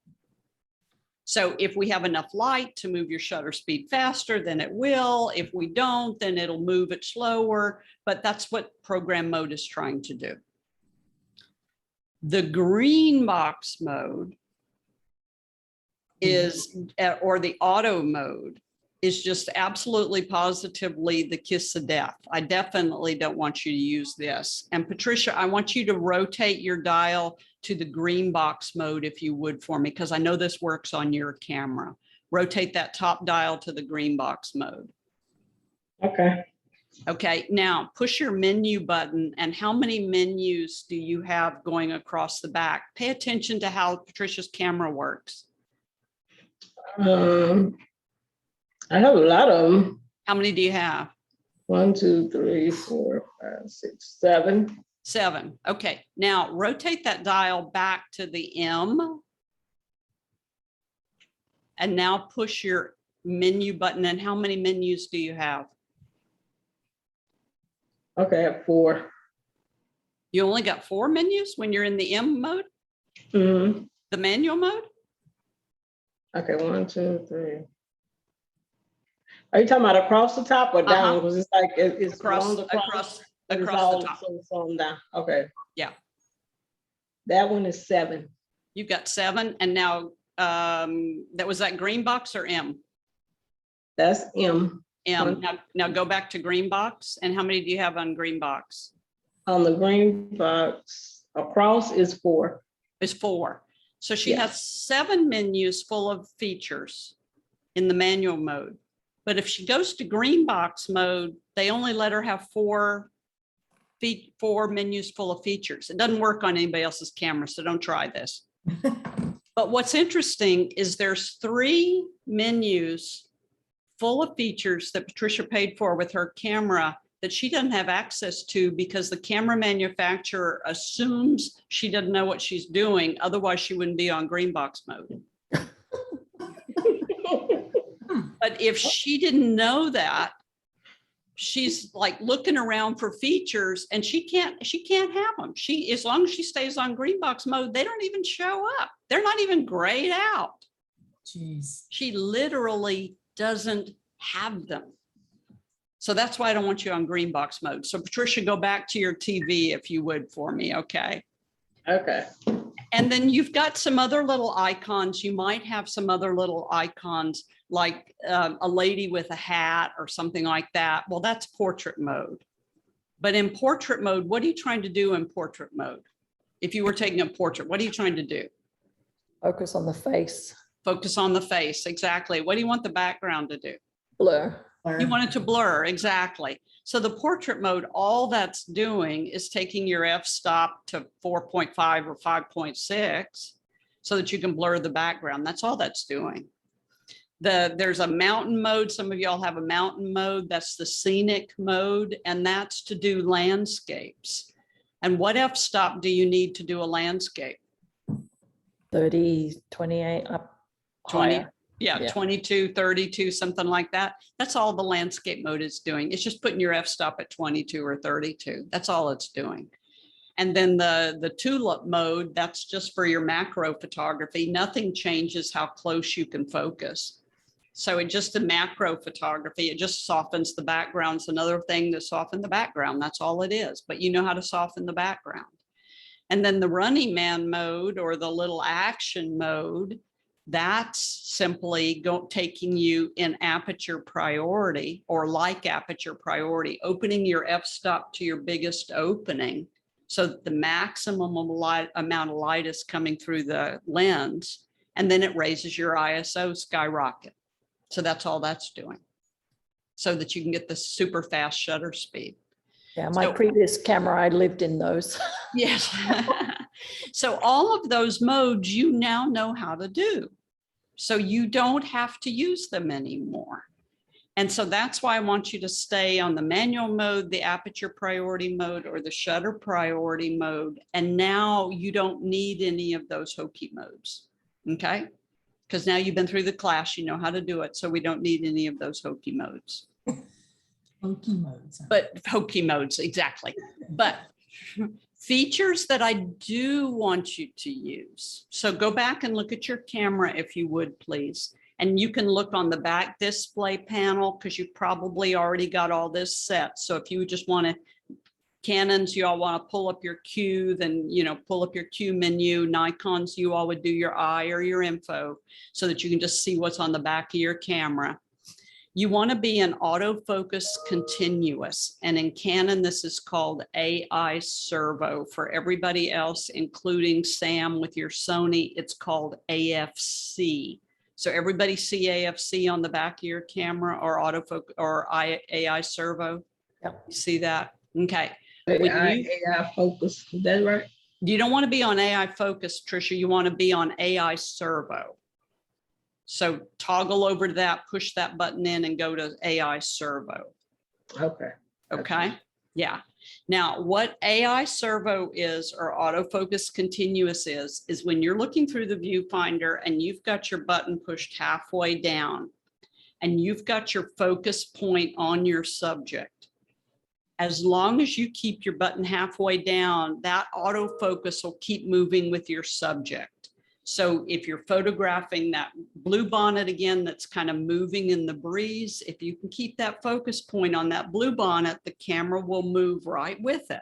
So if we have enough light to move your shutter speed faster, then it will. If we don't, then it'll move it slower. But that's what program mode is trying to do. The green box mode is, or the auto mode, is just absolutely positively the kiss of death. I definitely don't want you to use this. And Patricia, I want you to rotate your dial to the green box mode, if you would, for me, because I know this works on your camera. Rotate that top dial to the green box mode. Okay. Okay, now push your menu button. And how many menus do you have going across the back? Pay attention to how Patricia's camera works. I have a lot of them. How many do you have? 1, 2, 3, 4, 5, 6, 7. 7. Okay, now rotate that dial back to the M. And now push your menu button. And how many menus do you have? Okay, I have 4. You only got 4 menus when you're in the M mode, Mm-hmm. the manual mode? Okay, 1, 2, 3. Are you talking about across the top or down? Because it's like it's Across, along the across, but it's across all the top. so down. Okay. Yeah. That one is 7. You've got 7. And now that was that green box or M? That's M. M. Now go back to green box. And how many do you have on green box? On the green box, across is 4. Is 4. So she Yes. has 7 menus full of features in the manual mode. But if she goes to green box mode, they only let her have 4 menus full of features. It doesn't work on anybody else's camera, so don't try this. But what's interesting is there's 3 menus full of features that Patricia paid for with her camera that she doesn't have access to because the camera manufacturer assumes she doesn't know what she's doing. Otherwise, she wouldn't be on green box mode. But if she didn't know that, she's like looking around for features and she can't have them. As long as she stays on green box mode, they don't even show up. They're not even grayed out. Jeez. She literally doesn't have them. So that's why I don't want you on green box mode. So Patricia, go back to your TV if you would for me, okay? Okay. And then you've got some other little icons. You might have some other little icons like a lady with a hat or something like that. Well, that's portrait mode. But in portrait mode, what are you trying to do in portrait mode? If you were taking a portrait, what are you trying to do? Focus on the face, Focus on the face, exactly. What do you want the background to do? blur. You want it to blur, exactly. So the portrait mode, all that's doing is taking your f-stop to 4.5 or 5.6 so that you can blur the background. That's all that's doing. There's a mountain mode. Some of y'all have a mountain mode. That's the scenic mode, and that's to do landscapes. And what f-stop do you need to do a landscape? 30, 28 up 20. higher. Yeah, Yeah. 22, 32, something like that. That's all the landscape mode is doing. It's just putting your f-stop at 22 or 32. That's all it's doing. And then the tulip mode, that's just for your macro photography. Nothing changes how close you can focus. So it just the macro photography, it just softens the backgrounds. Another thing to soften the background, that's all it is. But you know how to soften the background. And then the Running Man mode or the little action mode, that's simply taking you in aperture priority or like aperture priority, opening your f-stop to your biggest opening so that the maximum amount of light is coming through the lens, and then it raises your ISO skyrocket. So that's all that's doing, so that you can get the super fast shutter speed. Yeah, my So- previous camera, I lived in those. Yes. So all of those modes you now know how to do. So you don't have to use them anymore. And so that's why I want you to stay on the manual mode, the aperture priority mode, or the shutter priority mode. And now you don't need any of those hokey modes. Okay? Because now you've been through the class, you know how to do it. So we don't need any of those hokey modes. Hokey modes. Huh? But hokey modes, exactly. But features that I do want you to use. So go back and look at your camera if you would, please. And you can look on the back display panel because you probably already got all this set. So if you just want to, Canons, you all want to pull up your Q, then, you know, pull up your Q menu. Nikons, you all would do your I or your info so that you can just see what's on the back of your camera. You want to be in autofocus continuous. And in Canon, this is called AI servo. For everybody else, including Sam with your Sony, it's called AFC. So everybody see AFC on the back of your camera or autofocus or AI servo? Yep. You see that? Okay. When AI focus, is that right? You don't want to be on AI focus, Trisha. You want to be on AI servo. So toggle over to that, push that button in and go to AI servo. Okay. Okay, yeah. Now, what AI servo is, or autofocus continuous is when you're looking through the viewfinder and you've got your button pushed halfway down and you've got your focus point on your subject. As long as you keep your button halfway down, that autofocus will keep moving with your subject. So if you're photographing that blue bonnet again, that's kind of moving in the breeze, if you can keep that focus point on that blue bonnet, the camera will move right with it.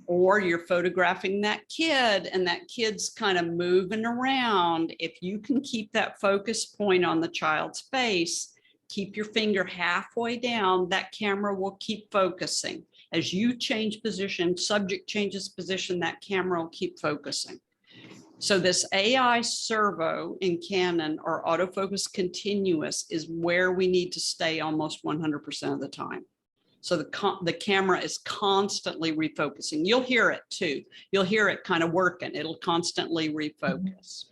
Or you're photographing that kid and that kid's kind of moving around. If you can keep that focus point on the child's face, keep your finger halfway down, that camera will keep focusing. As you change position, subject changes position, that camera will keep focusing. So this AI servo in Canon, or autofocus continuous, is where we need to stay almost 100% of the time. So the camera is constantly refocusing. You'll hear it too. You'll hear it kind of working. It'll constantly refocus.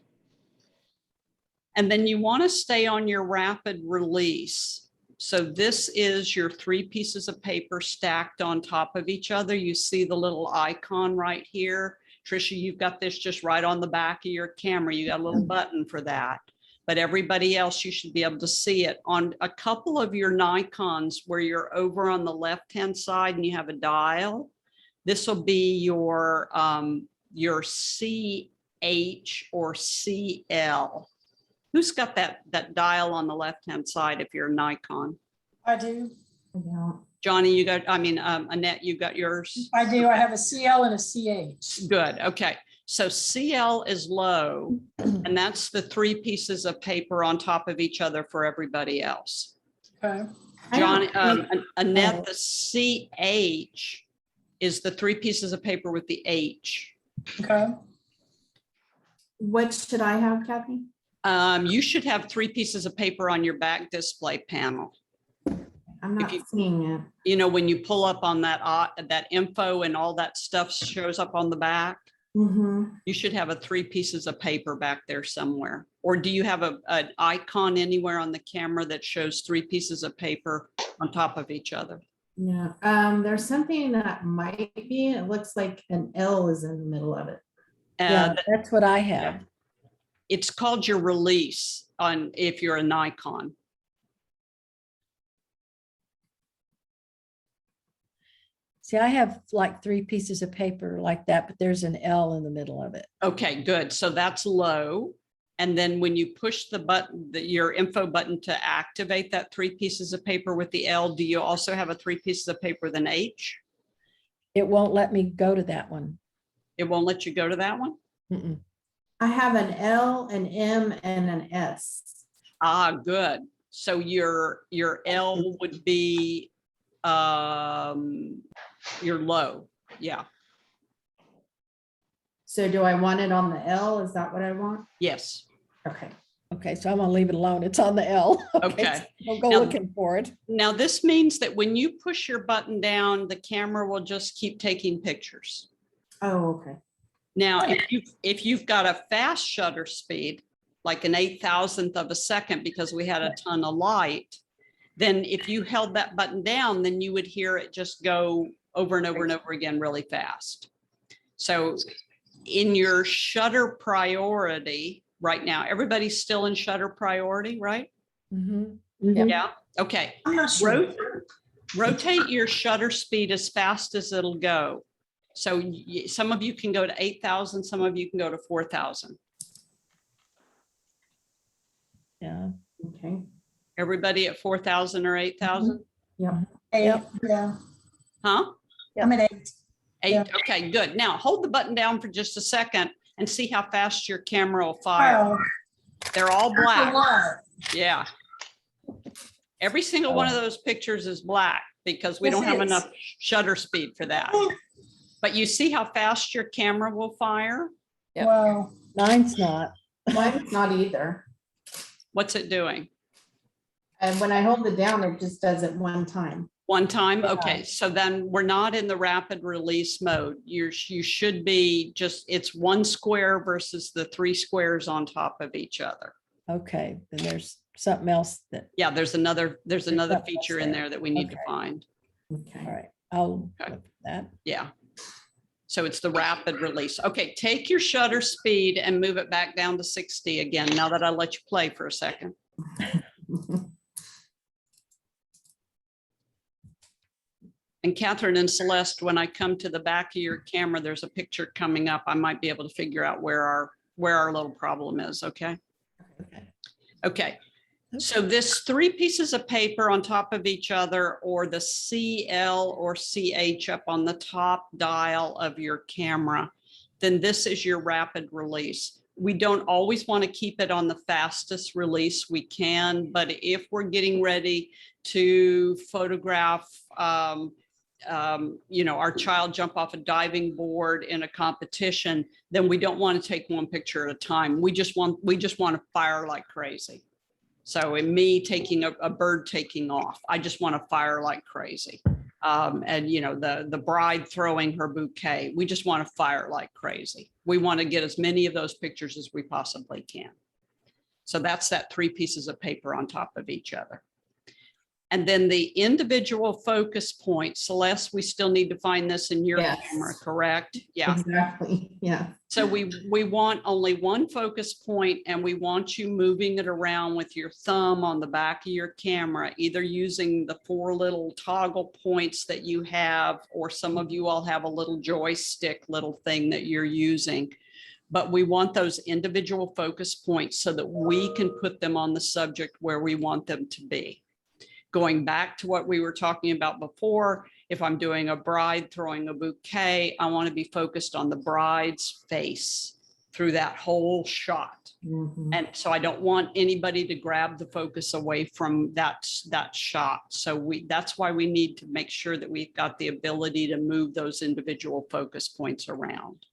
And then you want to stay on your rapid release. So this is your 3 pieces of paper stacked on top of each other. You see the little icon right here. Trisha, you've got this just right on the back of your camera. You got a little button for that. But everybody else, you should be able to see it on a couple of your Nikons where you're over on the left-hand side and you have a dial. This will be your CH or CL. Who's got that dial on the left-hand side if you're a Nikon? I do. Yeah. Johnny, you got, Annette, you got yours? I do. I have a CL and a CH. Good. Okay. So CL is low, and that's the 3 pieces of paper on top of each other for everybody else. Okay. Johnny, Annette, the CH is the 3 pieces of paper with the H. Okay. What should I have, Kathy? You should have 3 pieces of paper on your back display panel. I'm not you- seeing it. You know, when you pull up on that info and all that stuff shows up on the back, Mhm. you should have 3 pieces of paper back there somewhere. Or do you have an icon anywhere on the camera that shows 3 pieces of paper on top of each other? Yeah, there's something that might be, it looks like an L is in the middle of it. Yeah, that's what I have. It's called your release on if you're a Nikon. See, I have like 3 pieces of paper like that, but there's an L in the middle of it. Okay, good. So that's low. And then when you push the button, your info button to activate that 3 pieces of paper with the L, do you also have a 3 pieces of paper with an H? It won't let me go to that one. It won't let you go to that one? Mm-mm. I have an L, an M, and an S. Ah, good. So your L would be your low. Yeah. So do I want it on the L? Is that what I want? Yes. Okay. Okay, so I'm gonna leave it alone. It's on the L. Okay. Don't go Now- looking for it. Now this means that when you push your button down, the camera will just keep taking pictures. Oh, okay. Now, if you've got a fast shutter speed, like an 8,000th of a second, because we had a ton of light, then if you held that button down, then you would hear it just go over and over and over again really fast. So in your shutter priority right now, everybody's still in shutter priority, right? Mhm. Yeah. Okay. I'm not sure. Rotate your shutter speed as fast as it'll go. So some of you can go to 8,000, some of you can go to 4,000. Yeah. Okay. Everybody at 4,000 or 8,000? Yeah. Yeah. Yeah. Huh? I'm at 8. 8. Yeah. Okay, good. Now hold the button down for just a second and see how fast your camera will fire. Wow. They're all That's a black. lot. Yeah. Every single one of those pictures is black because we Yes, don't it have is. enough shutter speed for that. But you see how fast your camera will fire? Yep. Wow. Mine's not. Mine's not either. What's it doing? And when I hold it down, it just does it one time. One time? Okay, so then we're not in the rapid release mode. You should be just, it's 1 square versus the 3 squares on top of each other. Okay, then there's something else that, Yeah, there's another something else feature in there. there that we need to Okay. find. All Okay. right, I'll Okay. look at that. Yeah. So it's the rapid release. Okay, take your shutter speed and move it back down to 60 again, now that I let you play for a second. And Catherine and Celeste, when I come to the back of your camera, there's a picture coming up. I might be able to figure out where our little problem is, okay? Okay. Okay, so this 3 pieces of paper on top of each other, or the CL or CH up on the top dial of your camera, then this is your rapid release. We don't always want to keep it on the fastest release we can, but if we're getting ready to photograph, our child jump off a diving board in a competition, then we don't want to take one picture at a time. We just want to fire like crazy. So in me taking a bird taking off, I just want to fire like crazy. And the bride throwing her bouquet, we just want to fire like crazy. We want to get as many of those pictures as we possibly can. So that's that 3 pieces of paper on top of each other. And then the individual focus points, Celeste, we still need to find this in your Yes. camera, correct? Yeah. Exactly, yeah. So we want only one focus point, and we want you moving it around with your thumb on the back of your camera, either using the 4 little toggle points that you have, or some of you all have a little joystick little thing that you're using. But we want those individual focus points so that we can put them on the subject where we want them to be. Going back to what we were talking about before, if I'm doing a bride throwing a bouquet, I want to be focused on the bride's face through that whole shot. Mhm. And so I don't want anybody to grab the focus away from that shot. So that's why we need to make sure that we've got the ability to move those individual focus points around.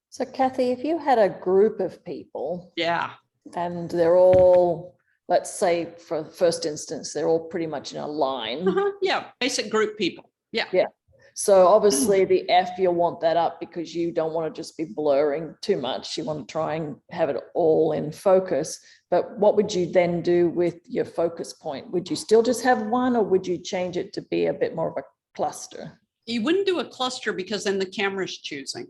So Kathy, if you had a group of people Yeah. and they're all, let's say for the first instance, they're all pretty much in a line. Yeah. Basic group people. Yeah. Yeah. So obviously the F, you'll want that up because you don't want to just be blurring too much. You want to try and have it all in focus. But what would you then do with your focus point? Would you still just have one, or would you change it to be a bit more of a cluster? You wouldn't do a cluster because then the camera's choosing.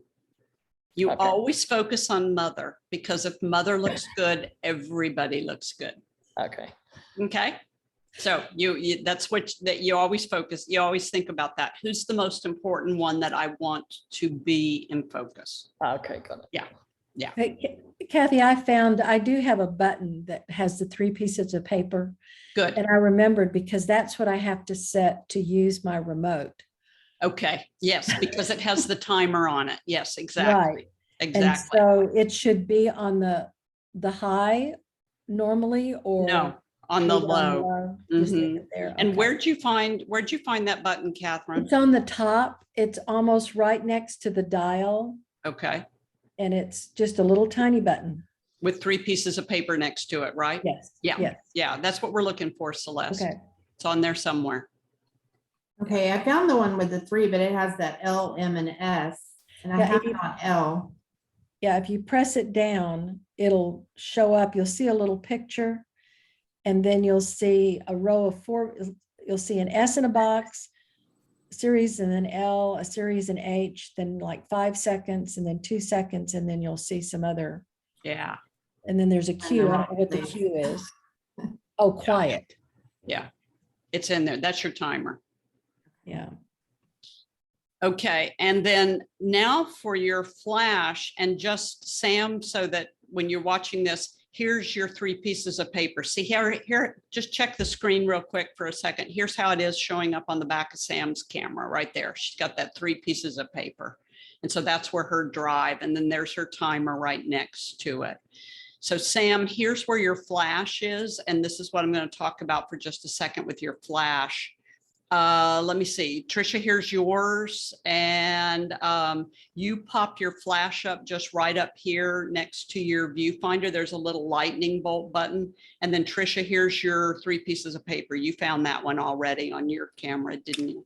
You Okay. always focus on mother, because if mother looks good, everybody looks good. Okay. Okay. So that's that you always focus. You always think about that. Who's the most important one that I want to be in focus? Okay, got it. Hey, Kathy, I do have a button that has the 3 pieces of paper, Good. and I remembered because that's what I have to set to use my remote. Okay. Yes, because it has the timer on it. Yes, exactly. Right. And Exactly. so it should be on the high normally, or No, on the leave it low. Just leave Mhm. it there. And Okay. where'd you find that button, Catherine? It's on the top. It's almost right next to the dial, Okay. and it's just a little tiny button. With 3 pieces of paper next to it, right? Yes. Yeah. Yes. Yeah, that's what we're looking for, Celeste. Okay. It's on there somewhere. Okay, I found the one with the 3, but it has that L, M, and S, and I Yeah, have if you- it on L. Yeah, if you press it down, it'll show up. You'll see a little picture, and then you'll see a row of 4. You'll see an S in a box, series, and then L, a series, and H, then like 5 seconds, and then 2 seconds, and then you'll see some other, Yeah. and then there's a Q. I don't know what the place. Q is. Oh, quiet. Yeah. It's in there. That's your timer. Yeah. Okay, and then now for your flash, and just Sam, so that when you're watching this, here's your 3 pieces of paper. See here, just check the screen real quick for a second. Here's how it is showing up on the back of Sam's camera right there. She's got that 3 pieces of paper. And so that's where her drive, and then there's her timer right next to it. So Sam, here's where your flash is. And this is what I'm going to talk about for just a second with your flash. Let me see, Trisha, here's yours, and you pop your flash up just right up here next to your viewfinder. There's a little lightning bolt button, and then Trisha, here's your 3 pieces of paper. You found that one already on your camera, didn't you?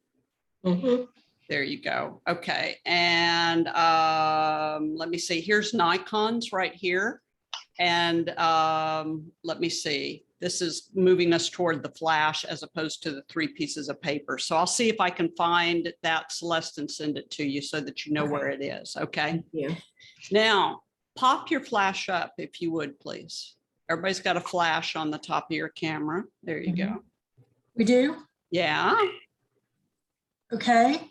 Mhm. There you go. Okay, and let me see, here's Nikon's right here, and let me see. This is moving us toward the flash as opposed to the 3 pieces of paper. So I'll see if I can find that, Celeste, and send it to you so that you know where it is. Okay. Thank you. Now, pop your flash up if you would, please. Everybody's got a flash on the top of your camera. There you go. We do? Yeah. Okay.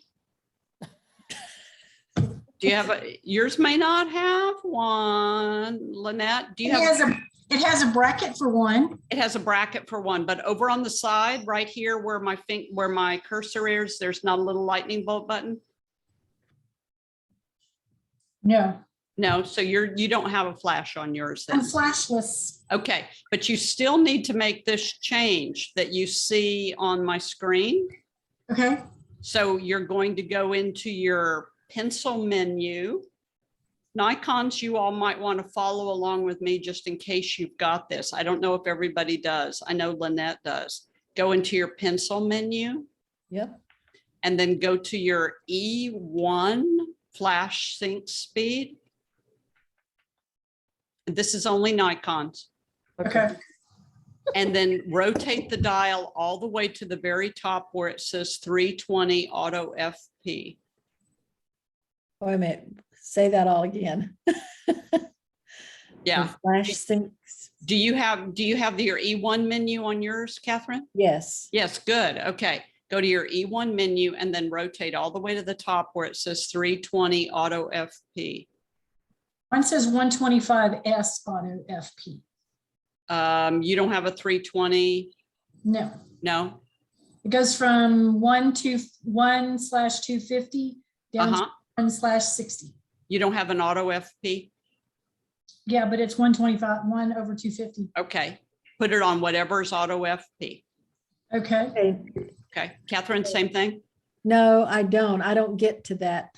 Do you have yours may not have one. Lynette, do you have? It has a bracket for one. It has a bracket for one, but over on the side, right here where where my cursor is, there's not a little lightning bolt button. No, No, so you don't have a flash on yours I'm then. flashless. Okay, but you still need to make this change that you see on my screen. Okay. So you're going to go into your pencil menu. Nikons, you all might want to follow along with me just in case you've got this. I don't know if everybody does. I know Lynette does. Go into your pencil menu Yep. and then go to your E1 flash sync speed. This is only Nikons. Okay. And then rotate the dial all the way to the very top where it says 320 auto FP. Wait a minute, say that all again. Yeah. The flash syncs, Do you have your E1 menu on yours, Catherine? yes. Yes, good. Okay. Go to your E1 menu and then rotate all the way to the top where it says 320 auto FP. Mine says 125S auto FP. You don't have a 320? No, No? it goes from 1/250 down Uh-huh. to 1/60. You don't have an auto FP? Yeah, but it's 125, 1/250. Okay. Put it on whatever's auto FP. Okay. Okay. Okay. Catherine, same thing? No, I don't. I don't get to that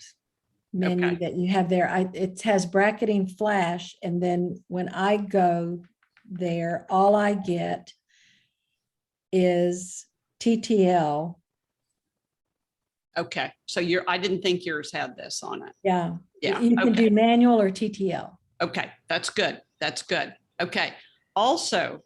menu Okay. that you have there. It has bracketing flash, and then when I go there, all I get is TTL. Okay. So I didn't think yours had this on it. Yeah. Yeah. You can Okay. do manual or TTL. Okay, that's good. That's good. Okay. Also,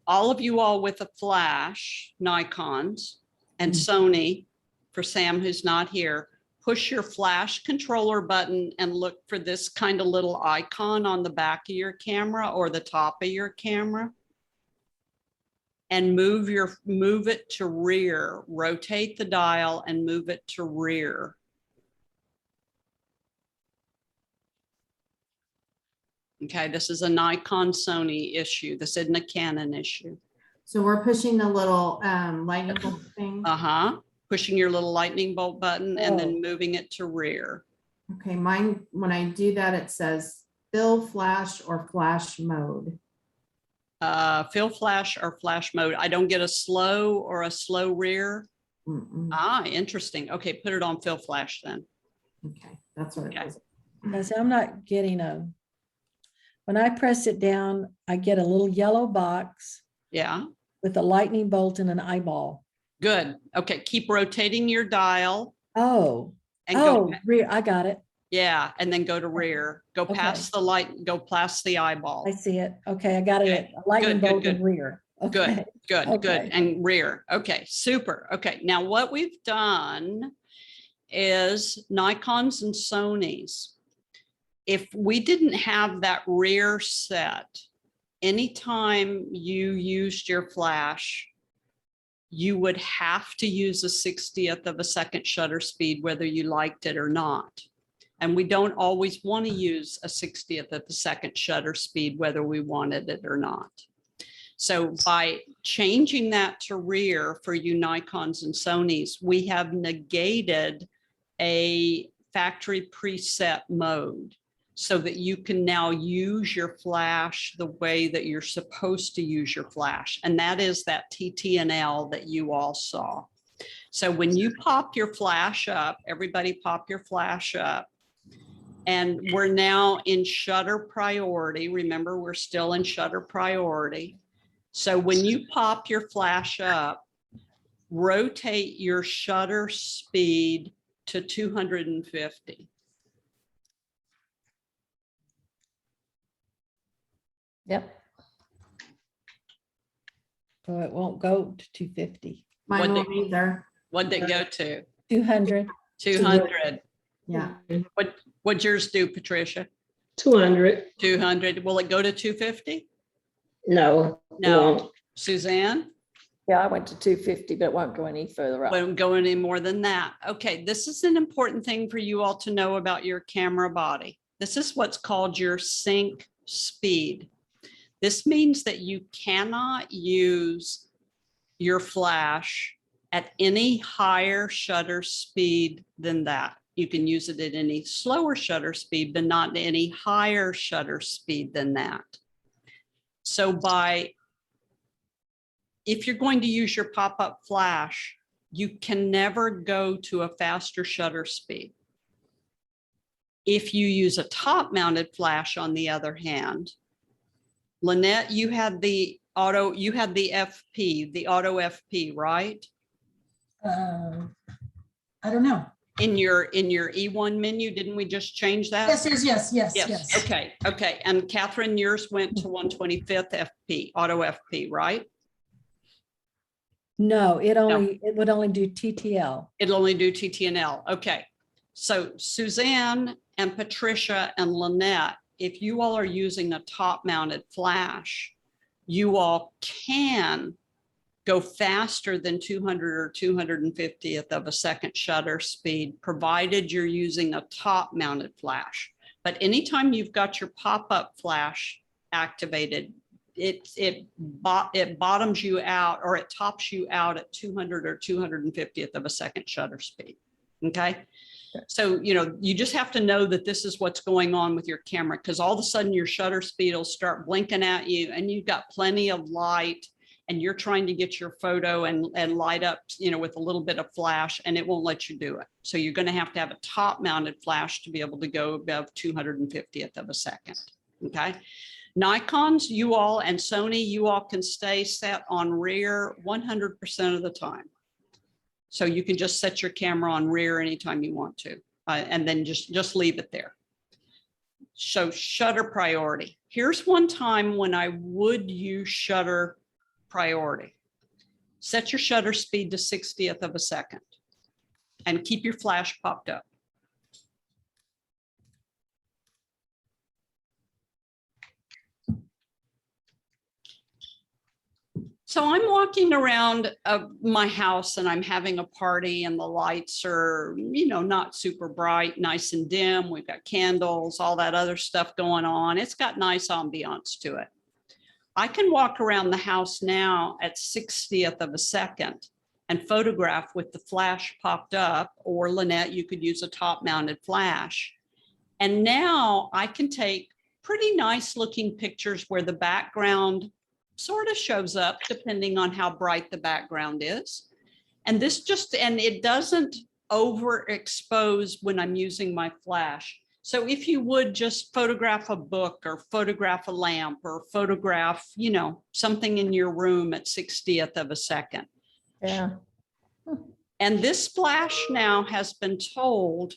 all of you all with a flash, Nikons and Sony, for Sam who's not here, push your flash controller button and look for this kind of little icon on the back of your camera or the top of your camera. And move it to rear, rotate the dial and move it to rear. Okay, this is a Nikon Sony issue. This isn't a Canon issue. So we're pushing the little lightning bolt thing. Uh-huh. Pushing your little lightning bolt button and Oh. then moving it to rear. Okay, mine, when I do that, it says fill flash or flash mode. Fill flash or flash mode. I don't get a slow or a slow rear. Mm-mm. Ah, interesting. Okay, put it on fill flash then. Okay, that's what it Okay. was. I say I'm not getting when I press it down, I get a little yellow box Yeah, with a lightning bolt and an eyeball. good. Okay, keep rotating your dial Oh, and go, rear, I got it. yeah, and then go to rear. Go Okay. past the light, go past the eyeball. I see it. Okay, I got Okay, it. A lightning good, bolt good, and rear. Good, Okay. good, good. Okay. And rear. Okay, super. Okay, now what we've done is Nikons and Sonys. If we didn't have that rear set, anytime you used your flash, you would have to use a 60th of a second shutter speed, whether you liked it or not. And we don't always want to use a 60th of a second shutter speed, whether we wanted it or not. So by changing that to rear for you Nikons and Sonys, we have negated a factory preset mode so that you can now use your flash the way that you're supposed to use your flash. And that is that TTNL that you all saw. So when you pop your flash up, everybody pop your flash up. And we're now in shutter priority. Remember, we're still in shutter priority. So when you pop your flash up, rotate your shutter speed to 250. Yep. So it won't go to 250. Mine What won't either. What'd it go to? 200. 200. Yeah. What'd yours do, Patricia? 200. 200. Will it go to 250? No. it No. won't. Suzanne? Yeah, I went to 250, but it won't go any further up. Won't go any more than that. Okay, this is an important thing for you all to know about your camera body. This is what's called your sync speed. This means that you cannot use your flash at any higher shutter speed than that. You can use it at any slower shutter speed, but not any higher shutter speed than that. So if you're going to use your pop-up flash, you can never go to a faster shutter speed. If you use a top-mounted flash, on the other hand, Lynette, you had the FP, the auto FP, right? I don't know. In your E1 menu, didn't we just change that? Yes. Okay. And Catherine, yours went to 125th FP, auto FP, right? No, it would only do TTL. It'll only do TTNL. Okay. So Suzanne and Patricia and Lynette, if you all are using a top mounted flash, you all can go faster than 200 or 250th of a second shutter speed, provided you're using a top mounted flash. But anytime you've got your pop-up flash activated, it bottoms you out, or it tops you out at 200 or 250th of a second shutter speed. Okay. So, you just have to know that this is what's going on with your camera, because all of a sudden your shutter speed will start blinking at you and you've got plenty of light and you're trying to get your photo and light up, with a little bit of flash, and it won't let you do it. So you're going to have a top mounted flash to be able to go above 250th of a second. Okay. Nikons, you all, and Sony, you all can stay set on rear 100% of the time. So you can just set your camera on rear anytime you want to, and then just leave it there. So shutter priority. Here's one time when I would use shutter priority. Set your shutter speed to 60th of a second and keep your flash popped up. So I'm walking around my house and I'm having a party and the lights are, not super bright, nice and dim. We've got candles, all that other stuff going on. It's got nice ambiance to it. I can walk around the house now at 60th of a second and photograph with the flash popped up, or Lynette, you could use a top mounted flash. And now I can take pretty nice looking pictures where the background sort of shows up depending on how bright the background is. And it doesn't overexpose when I'm using my flash. So if you would just photograph a book or photograph a lamp or photograph, something in your room at 60th of a second. Yeah. And this flash now has been told,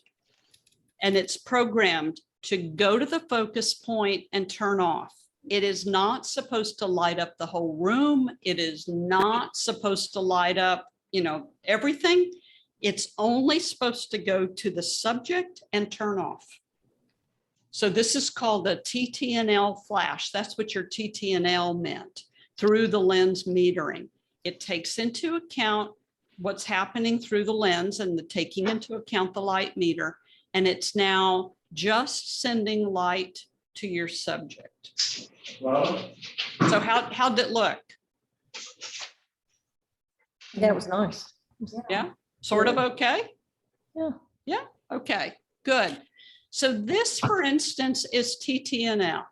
and it's programmed to go to the focus point and turn off. It is not supposed to light up the whole room. It is not supposed to light up, everything. It's only supposed to go to the subject and turn off. So this is called a TTNL flash. That's what your TTNL meant, through the lens metering. It takes into account what's happening through the lens and taking into account the light meter. And it's now just sending light to your subject. So how'd it look? Yeah, it was nice. Yeah, sort of okay? Yeah. Yeah, okay, good. So this, for instance, is TTNL.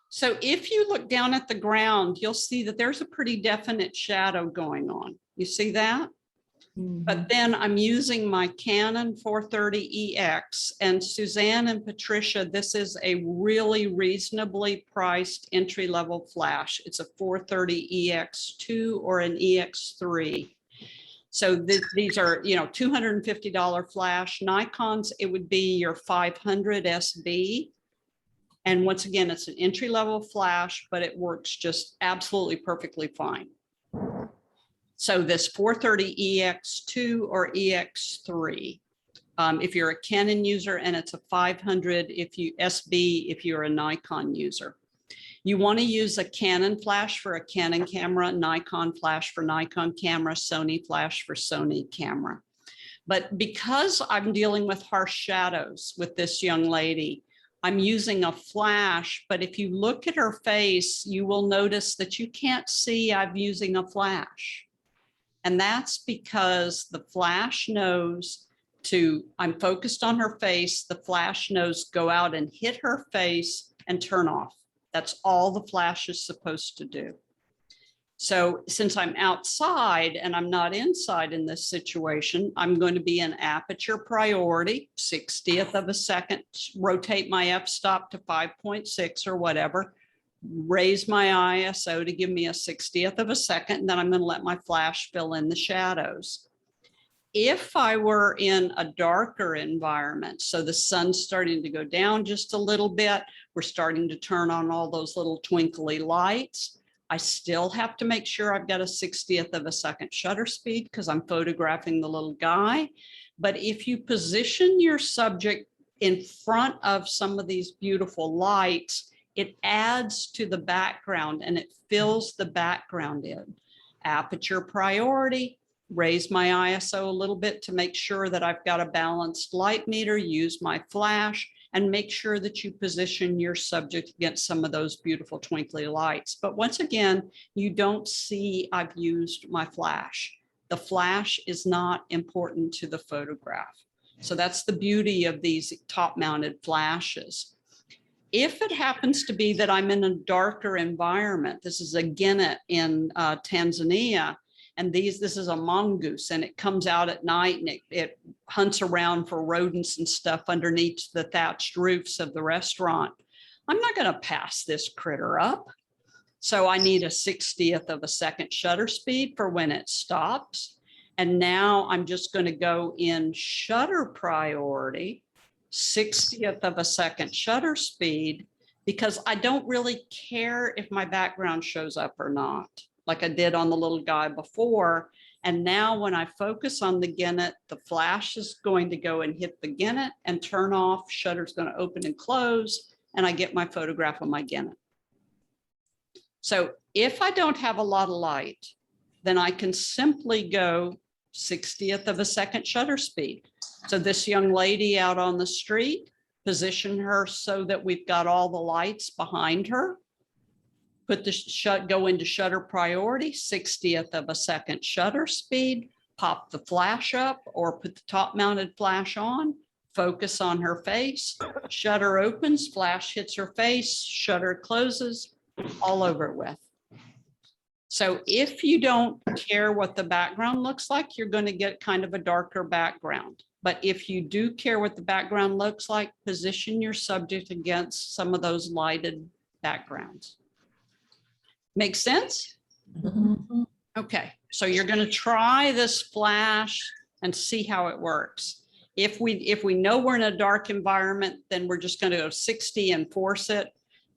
So if you look down at the ground, you'll see that there's a pretty definite shadow going on. You see that? But then I'm using my Canon 430EX, and Suzanne and Patricia, this is a really reasonably priced entry-level flash. It's a 430EX2 or an EX3. So these are, $250 flash. Nikons, it would be your 500 SB. And once again, it's an entry-level flash, but it works just absolutely perfectly fine. So this 430 EX2 or EX3, if you're a Canon user, and it's a 500 if you SB if you're a Nikon user. You want to use a Canon flash for a Canon camera, Nikon flash for Nikon camera, Sony flash for Sony camera. But because I'm dealing with harsh shadows with this young lady, I'm using a flash, but if you look at her face, you will notice that you can't see I'm using a flash. And that's because the flash knows I'm focused on her face, the flash knows go out and hit her face and turn off. That's all the flash is supposed to do. So since I'm outside and I'm not inside in this situation, I'm going to be in aperture priority, 60th of a second, rotate my f-stop to 5.6 or whatever, raise my ISO to give me a 60th of a second, and then I'm going to let my flash fill in the shadows. If I were in a darker environment, so the sun's starting to go down just a little bit, we're starting to turn on all those little twinkly lights, I still have to make sure I've got a 60th of a second shutter speed because I'm photographing the little guy. But if you position your subject in front of some of these beautiful lights, it adds to the background and it fills the background in. Aperture priority, raise my ISO a little bit to make sure that I've got a balanced light meter, use my flash, and make sure that you position your subject against some of those beautiful twinkly lights. But once again, you don't see I've used my flash. The flash is not important to the photograph. So that's the beauty of these top-mounted flashes. If it happens to be that I'm in a darker environment, this is a genet in Tanzania, and this is a mongoose, and it comes out at night and it hunts around for rodents and stuff underneath the thatched roofs of the restaurant. I'm not going to pass this critter up. So I need a 60th of a second shutter speed for when it stops. And now I'm just going to go in shutter priority, 60th of a second shutter speed, because I don't really care if my background shows up or not, like I did on the little guy before. And now when I focus on the genet, the flash is going to go and hit the genet and turn off, shutter's going to open and close, and I get my photograph of my genet. So if I don't have a lot of light, then I can simply go 60th of a second shutter speed. So this young lady out on the street, position her so that we've got all the lights behind her. Put the go into shutter priority, 60th of a second shutter speed, pop the flash up or put the top mounted flash on, focus on her face, shutter opens, flash hits her face, shutter closes, all over with. So if you don't care what the background looks like, you're going to get kind of a darker background. But if you do care what the background looks like, position your subject against some of those lighted backgrounds. Make sense? Mhm. Okay, so you're going to try this flash and see how it works. If we know we're in a dark environment, then we're just going to go 60 and force it.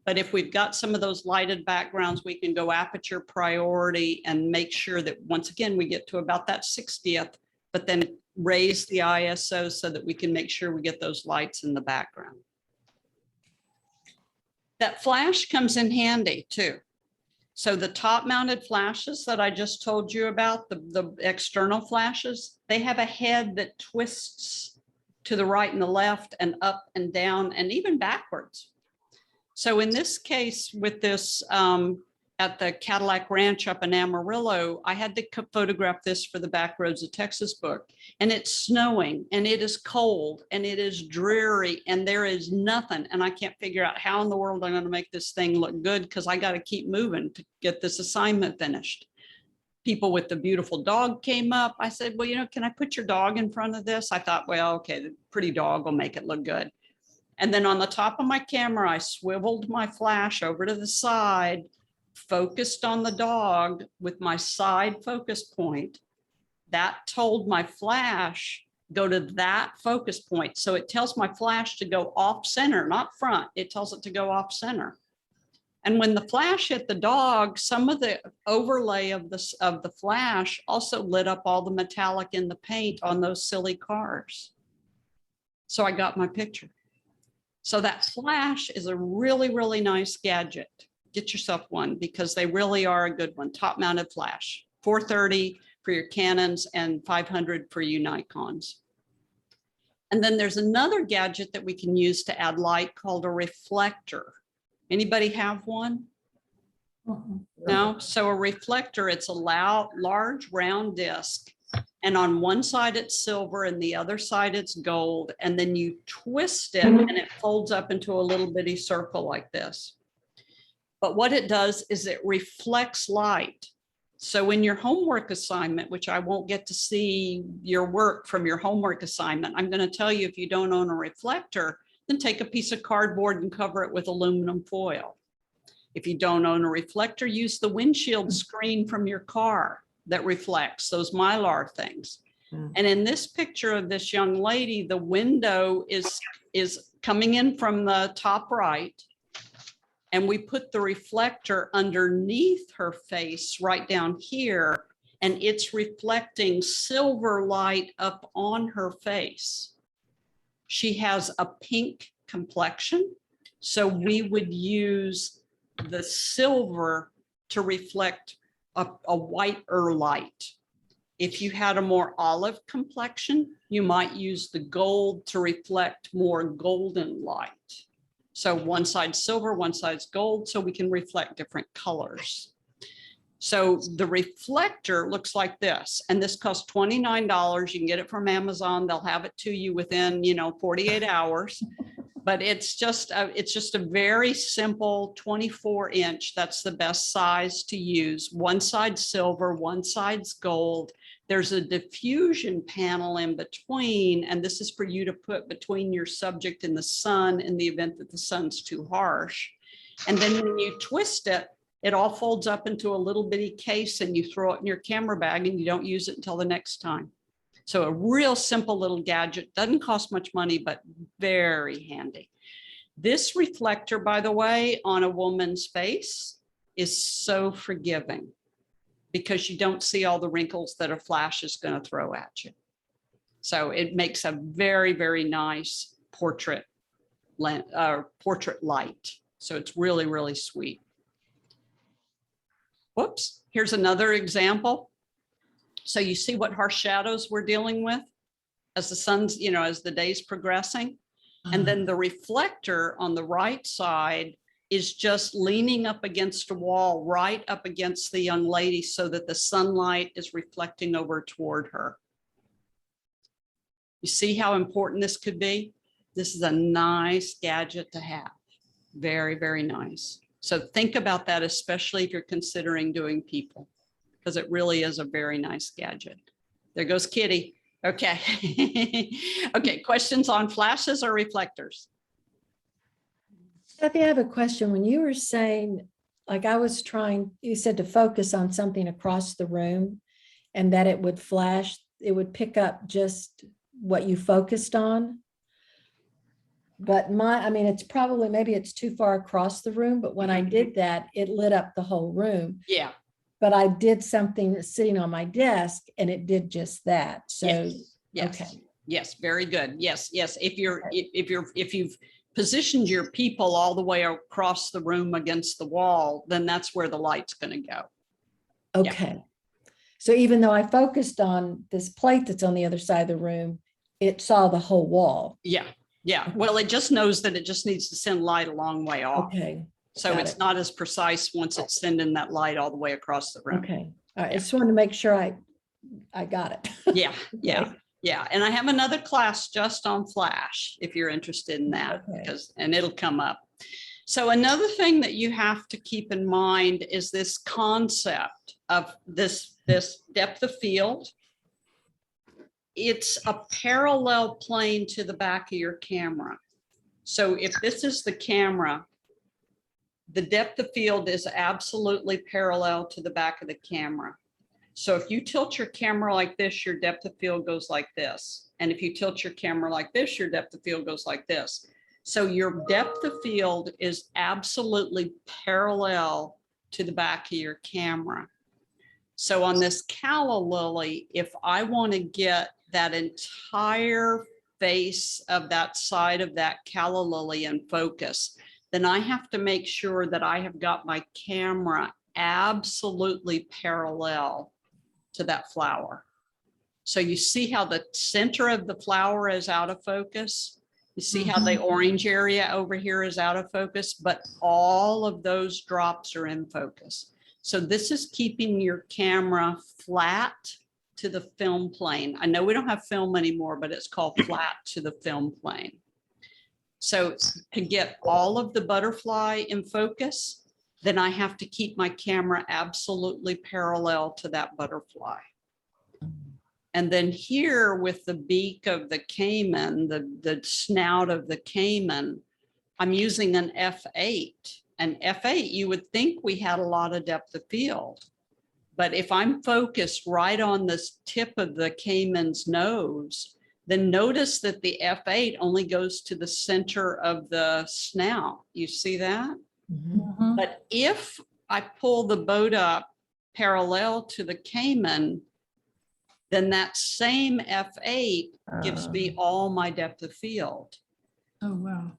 But if we've got some of those lighted backgrounds, we can go aperture priority and make sure that once again, we get to about that 60th, but then raise the ISO so that we can make sure we get those lights in the background. That flash comes in handy too. So the top mounted flashes that I just told you about, the external flashes, they have a head that twists to the right and the left and up and down and even backwards. So in this case with this at the Cadillac Ranch up in Amarillo, I had to photograph this for the Back Roads of Texas book, and it's snowing and it is cold and it is dreary and there is nothing. And I can't figure out how in the world I'm going to make this thing look good because I got to keep moving to get this assignment finished. People with the beautiful dog came up. I said, well, you know, can I put your dog in front of this? I thought, well, okay, the pretty dog will make it look good. And then on the top of my camera, I swiveled my flash over to the side, focused on the dog with my side focus point. That told my flash go to that focus point. So it tells my flash to go off center, not front. It tells it to go off center. And when the flash hit the dog, some of the overlay of the flash also lit up all the metallic in the paint on those silly cars. So I got my picture. So that flash is a really, really nice gadget. Get yourself one because they really are a good one. Top mounted flash, 430 for your Canons and 500 for you Nikons. And then there's another gadget that we can use to add light called a reflector. Anybody have one? No? So a reflector, it's a large round disc. And on one side it's silver and the other side it's gold. And then you twist it and it folds up into a little bitty circle like this. But what it does is it reflects light. So in your homework assignment, which I won't get to see your work from your homework assignment, I'm going to tell you if you don't own a reflector, then take a piece of cardboard and cover it with aluminum foil. If you don't own a reflector, use the windshield screen from your car that reflects those Mylar things. And in this picture of this young lady, the window is coming in from the top right. And we put the reflector underneath her face right down here. And it's reflecting silver light up on her face. She has a pink complexion. So we would use the silver to reflect a whiter light. If you had a more olive complexion, you might use the gold to reflect more golden light. So one side's silver, one side's gold, so we can reflect different colors. So the reflector looks like this, and this costs $29. You can get it from Amazon. They'll have it to you within, 48 hours. But it's just a very simple 24-inch. That's the best size to use. One side silver, one side's gold. There's a diffusion panel in between, and this is for you to put between your subject and the sun in the event that the sun's too harsh. And then when you twist it, it all folds up into a little bitty case and you throw it in your camera bag and you don't use it until the next time. So a real simple little gadget, doesn't cost much money, but very handy. This reflector, by the way, on a woman's face is so forgiving because you don't see all the wrinkles that a flash is going to throw at you. So it makes a very, very nice portrait light. So it's really, really sweet. Whoops, here's another example. So you see what harsh shadows we're dealing with as the sun's, as the day's progressing. And then the reflector on the right side is just leaning up against a wall, right up against the young lady so that the sunlight is reflecting over toward her. You see how important this could be? This is a nice gadget to have. Very, very nice. So think about that, especially if you're considering doing people, because it really is a very nice gadget. There goes Kitty. Okay. Okay, questions on flashes or reflectors? Kathy, I have a question. When you were saying, like you said to focus on something across the room and that it would flash, it would pick up just what you focused on. But it's probably, maybe it's too far across the room, but when I did that, it lit up the whole room. Yeah. But I did something sitting on my desk and it did just that. So, yes. Okay. Yes, very good. Yes. If you've positioned your people all the way across the room against the wall, then that's where the light's going to go. Okay. So even though I focused on this plate that's on the other side of the room, it saw the whole wall. Yeah. Well, it just knows that it just needs to send light a long way off. Okay. So got it's it. not as precise once it's sending that light all the way across the room. Okay. All right. I just wanted to make sure I got it. Yeah. And I have another class just on flash if you're interested in that, Okay. and it'll come up. So another thing that you have to keep in mind is this concept of this depth of field. It's a parallel plane to the back of your camera. So if this is the camera, the depth of field is absolutely parallel to the back of the camera. So if you tilt your camera like this, your depth of field goes like this. And if you tilt your camera like this, your depth of field goes like this. So your depth of field is absolutely parallel to the back of your camera. So on this calla lily, if I want to get that entire face of that side of that calla lily in focus, then I have to make sure that I have got my camera absolutely parallel to that flower. So you see how the center of the flower is out of focus? You see how the orange area over here is out of focus, but all of those drops are in focus. So this is keeping your camera flat to the film plane. I know we don't have film anymore, but it's called flat to the film plane. So to get all of the butterfly in focus, then I have to keep my camera absolutely parallel to that butterfly. And then here with the beak of the caiman, the snout of the caiman, I'm using an f8. And f8, you would think we had a lot of depth of field. But if I'm focused right on this tip of the caiman's nose, then notice that the f8 only goes to the center of the snout. You see that? Mhm. But if I pull the boat up parallel to the caiman, then that same f8 gives me all my depth of field. Oh, wow.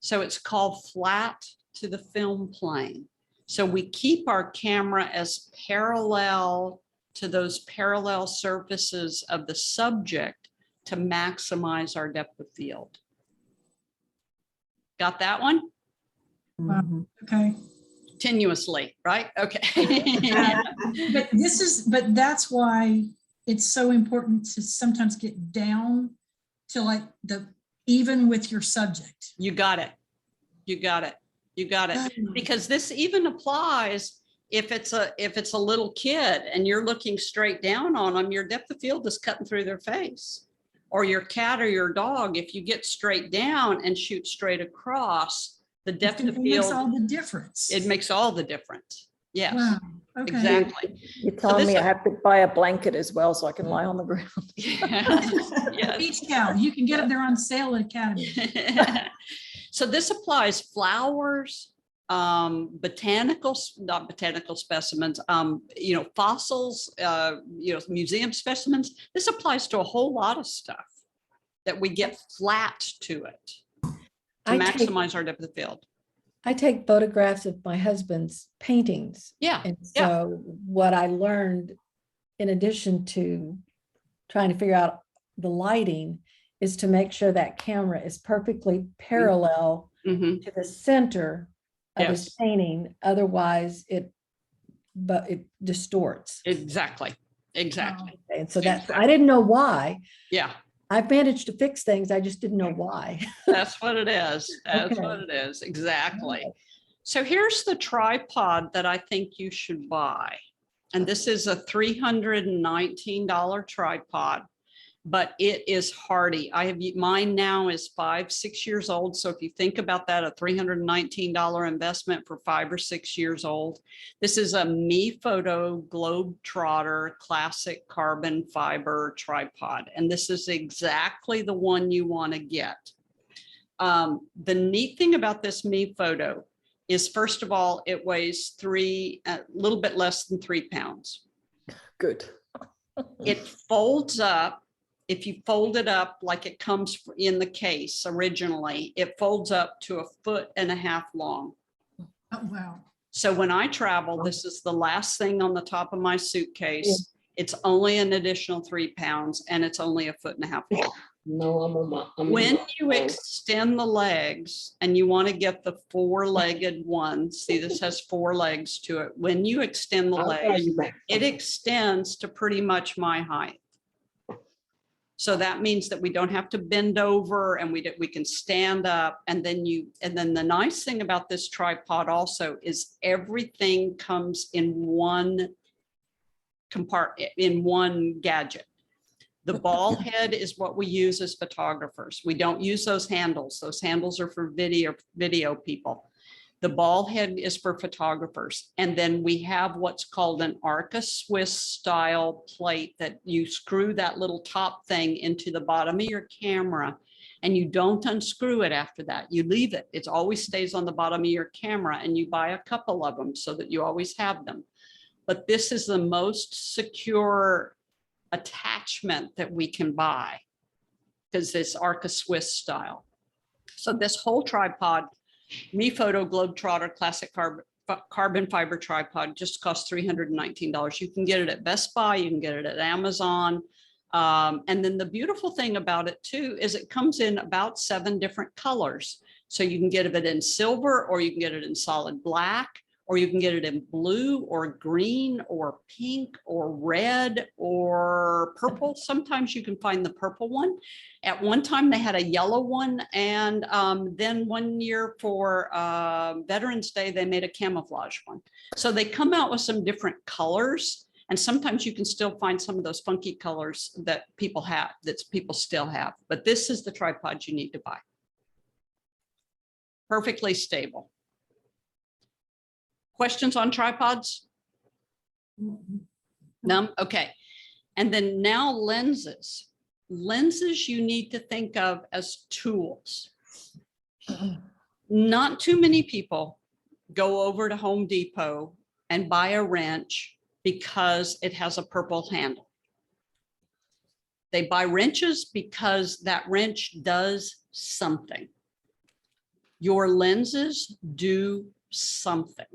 So it's called flat to the film plane. So we keep our camera as parallel to those parallel surfaces of the subject to maximize our depth of field. Got that one? Mhm. Okay. Continuously, right? Okay. But that's why it's so important to sometimes get down to like even with your subject. You got it. You got it. You got it. Because this even applies if it's a little kid and you're looking straight down on them, your depth of field is cutting through their face. Or your cat or your dog, if you get straight down and shoot straight across, the depth of It makes field, all the difference. it makes all the difference. Yes, Wow. Okay. exactly. You're telling this- me I have to buy a blanket as well so I can lie on the ground. Yes. Beach towel. You can get them there on sale at Academy. So this applies flowers, not botanical specimens, fossils, museum specimens. This applies to a whole lot of stuff that we get flat to it to I take, maximize our depth of field. I take photographs of my husband's paintings. Yeah. And Yeah. so what I learned, in addition to trying to figure out the lighting, is to make sure that camera is perfectly parallel Mhm. to the center of his Yes. painting. Otherwise, it distorts. Exactly. Exactly. And so I didn't know why. Yeah. I've managed to fix things. I just didn't know why. That's what it is. That's Okay. what it is. Exactly. So here's the tripod that I think you should buy. And this is a $319 tripod, but it is hardy. Mine now is 5-6 years old. So if you think about that, a $319 investment for 5 or 6 years old. This is a MePhoto Globetrotter classic carbon fiber tripod. And this is exactly the one you want to get. The neat thing about this MePhoto is, first of all, it weighs a little bit less than 3 pounds. Good. It folds up. If you fold it up like it comes in the case originally, it folds up to 1.5 feet long. Oh, wow. So when I travel, this is the last thing on the top of my suitcase. It's only an additional 3 pounds and it's only 1.5 feet long. No, I'm When you extend the legs and you want to get the 4-legged one, see this has 4 legs to it. When you extend the legs, it extends to pretty much my height. So that means that we don't have to bend over and we can stand up. And then the nice thing about this tripod also is everything comes in one compartment, in one gadget. The ball head is what we use as photographers. We don't use those handles. Those handles are for video people. The ball head is for photographers. And then we have what's called an Arca Swiss style plate that you screw that little top thing into the bottom of your camera, and you don't unscrew it after that. You leave it. It always stays on the bottom of your camera, and you buy a couple of them so that you always have them. But this is the most secure attachment that we can buy because it's Arca Swiss style. So this whole tripod, MePhoto Globetrotter Classic Carbon Fiber Tripod, just costs $319. You can get it at Best Buy, you can get it at Amazon. And then the beautiful thing about it too is it comes in about 7 different colors. So you can get it in silver, or you can get it in solid black, or you can get it in blue or green or pink or red or purple. Sometimes you can find the purple one. At one time they had a yellow one. And then one year for Veterans Day, they made a camouflage one. So they come out with some different colors. And sometimes you can still find some of those funky colors that people have, that people still have. But this is the tripod you need to buy. Perfectly stable. Questions on tripods? No? Okay. And then now lenses. Lenses you need to think of as tools. Not too many people go over to Home Depot and buy a wrench because it has a purple handle. They buy wrenches because that wrench does something. Your lenses do something.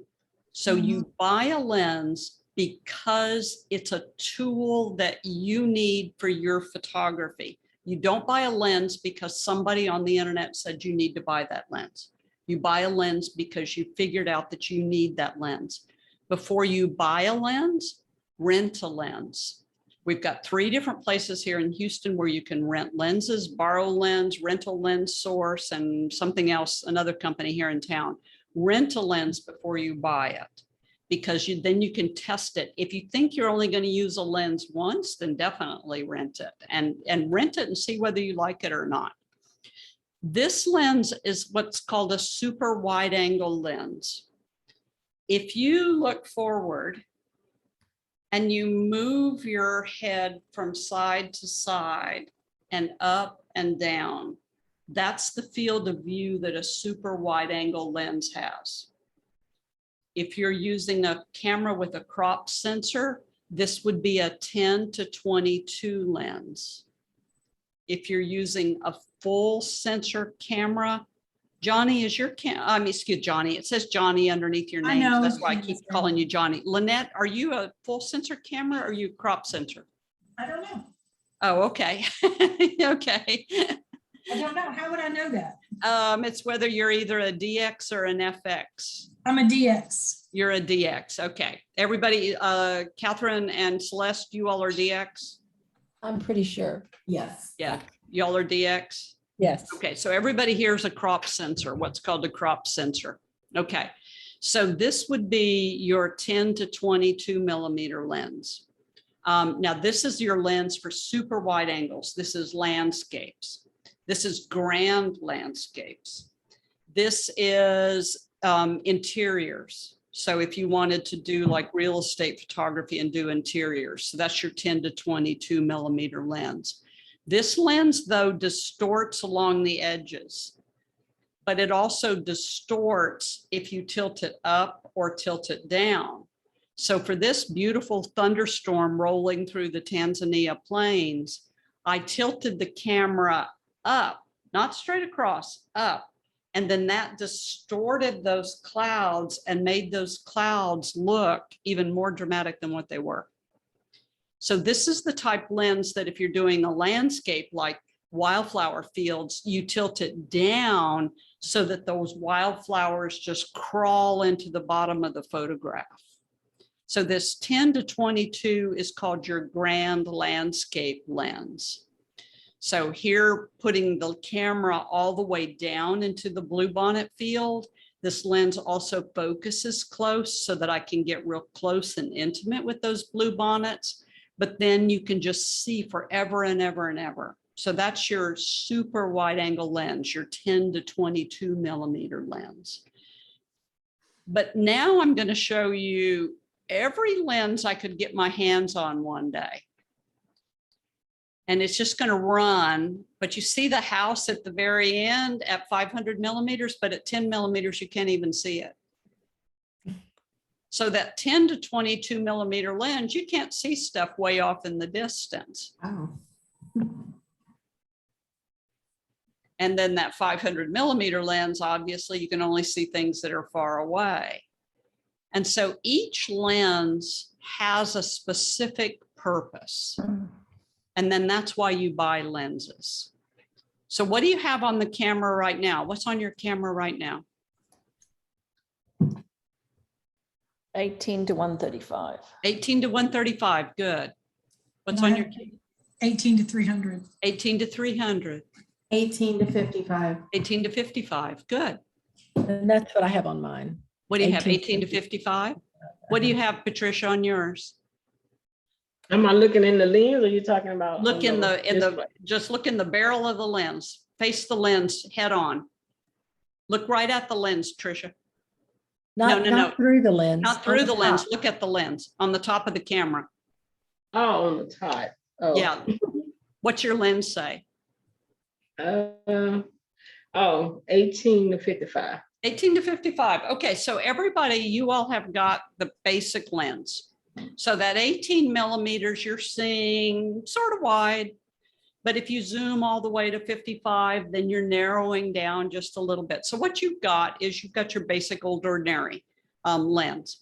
So you buy a lens because it's a tool that you need for your photography. You don't buy a lens because somebody on the internet said you need to buy that lens. You buy a lens because you figured out that you need that lens. Before you buy a lens, rent a lens. We've got 3 different places here in Houston where you can rent lenses: Borrow Lens, Rental Lens Source, and something else, another company here in town. Rent a lens before you buy it, because then you can test it. If you think you're only going to use a lens once, then definitely rent it and rent it and see whether you like it or not. This lens is what's called a super wide angle lens. If you look forward and you move your head from side to side and up and down, that's the field of view that a super wide angle lens has. If you're using a camera with a crop sensor, this would be a 10-22 lens. If you're using a full sensor camera, Johnny, is your excuse Johnny, it says Johnny underneath your I name. know. That's why I keep calling you Johnny. Lynette, are you a full sensor camera or are you crop sensor? I don't know. Oh, okay. Okay. I don't know. How would I know that? It's whether you're either a DX or an FX. I'm a DX. You're a DX. Okay. Everybody, Catherine and Celeste, you all are DX? I'm pretty sure. Yes. Yeah. Y'all are DX? Yes. Okay. So everybody here is a crop sensor, what's called a crop sensor. Okay. So this would be your 10-22 millimeter lens. Now this is your lens for super wide angles. This is landscapes. This is grand landscapes. This is interiors. So if you wanted to do like real estate photography and do interiors, so that's your 10-22 millimeter lens. This lens though distorts along the edges, but it also distorts if you tilt it up or tilt it down. So for this beautiful thunderstorm rolling through the Tanzania plains, I tilted the camera up, not straight across, up. And then that distorted those clouds and made those clouds look even more dramatic than what they were. So this is the type lens that if you're doing a landscape like wildflower fields, you tilt it down so that those wildflowers just crawl into the bottom of the photograph. So this 10-22 is called your grand landscape lens. So here, putting the camera all the way down into the bluebonnet field, this lens also focuses close so that I can get real close and intimate with those bluebonnets, but then you can just see forever and ever and ever. So that's your super wide angle lens, your 10-22 millimeter lens. But now I'm going to show you every lens I could get my hands on one day. And it's just going to run, but you see the house at the very end at 500 millimeters, but at 10 millimeters, you can't even see it. So that 10 to 22 millimeter lens, you can't see stuff way off in the distance. Oh. And then that 500 millimeter lens, obviously you can only see things that are far away. And so each lens has a specific purpose. And then that's why you buy lenses. So what do you have on the camera right now? What's on your camera right now? 18 to 135. 18 to 135, good. What's And on I your have 18 to 300. 18 to 300, 18 to 55. 18 to 55, good. And that's what I have on mine. What do you have, 18 18 to 55? What do you have, Patricia, on yours? Am I looking in the lens or you talking about? Look on in the, display? just look in the barrel of the lens, face the lens head on. Look right at the lens, Tricia. Not, no, not through the lens. Not on through the lens, top. look at the lens on the top of the camera. Oh, on the top. Oh. Yeah. What's your lens say? Oh, 18 to 55. 18 to 55. Okay, so everybody, you all have got the basic lens. So that 18 millimeters you're seeing sort of wide, but if you zoom all the way to 55, then you're narrowing down just a little bit. So what you've got is you've got your basic old ordinary lens.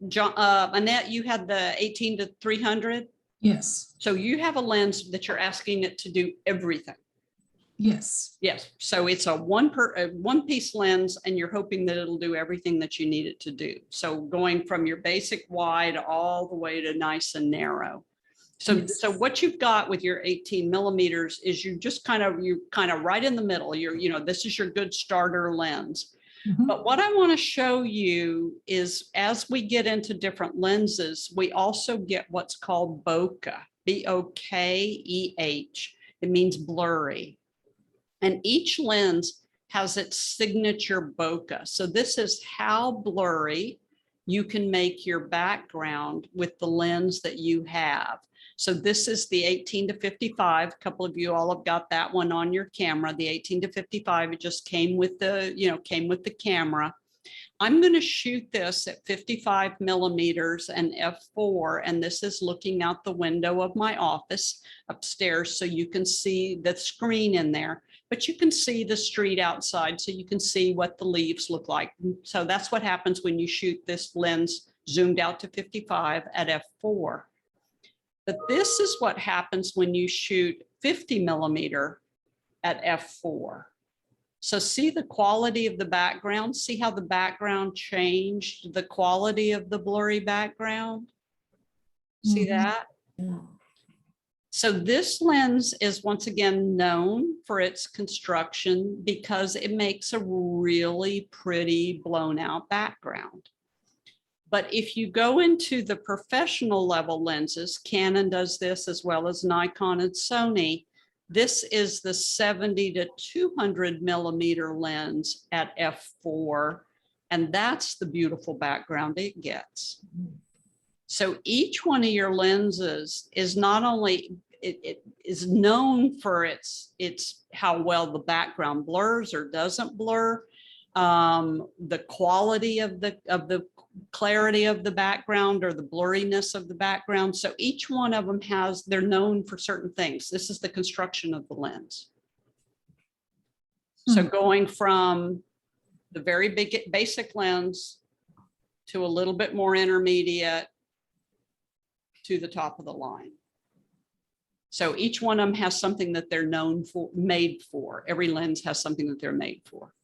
John, Annette, you had the 18 to 300. Yes, So you have a lens that you're asking it to do everything. yes. Yes, so it's a one piece lens and you're hoping that it'll do everything that you need it to do. So going from your basic wide all the way to nice and narrow. So, Yes. so what you've got with your 18 millimeters is you kind of right in the middle. This is your good starter lens. Mhm. But what I want to show you is as we get into different lenses, we also get what's called bokeh, B-O-K-E-H. It means blurry. And each lens has its signature bokeh. So this is how blurry you can make your background with the lens that you have. So this is the 18 to 55. A couple of you all have got that one on your camera. The 18 to 55, it just came with the camera. I'm going to shoot this at 55 millimeters and f4, and this is looking out the window of my office upstairs, so you can see the screen in there, but you can see the street outside, so you can see what the leaves look like. So that's what happens when you shoot this lens zoomed out to 55 at f4. But this is what happens when you shoot 50 millimeter at f4. So see the quality of the background, see how the background changed the quality of the blurry background? See Mhm. that? Yeah. So this lens is once again known for its construction because it makes a really pretty blown out background. But if you go into the professional level lenses, Canon does this as well as Nikon and Sony. This is the 70 to 200 millimeter lens at f4, and that's the beautiful background it gets. So each one of your lenses is not only, it is known for its how well the background blurs or doesn't blur, the quality of the clarity of the background or the blurriness of the background. So each one of them they're known for certain things. This is the construction of the lens. So going from the very basic lens to a little bit more intermediate to the top of the line. So each one of them has something that they're known for, made for. Every lens has something that they're made for.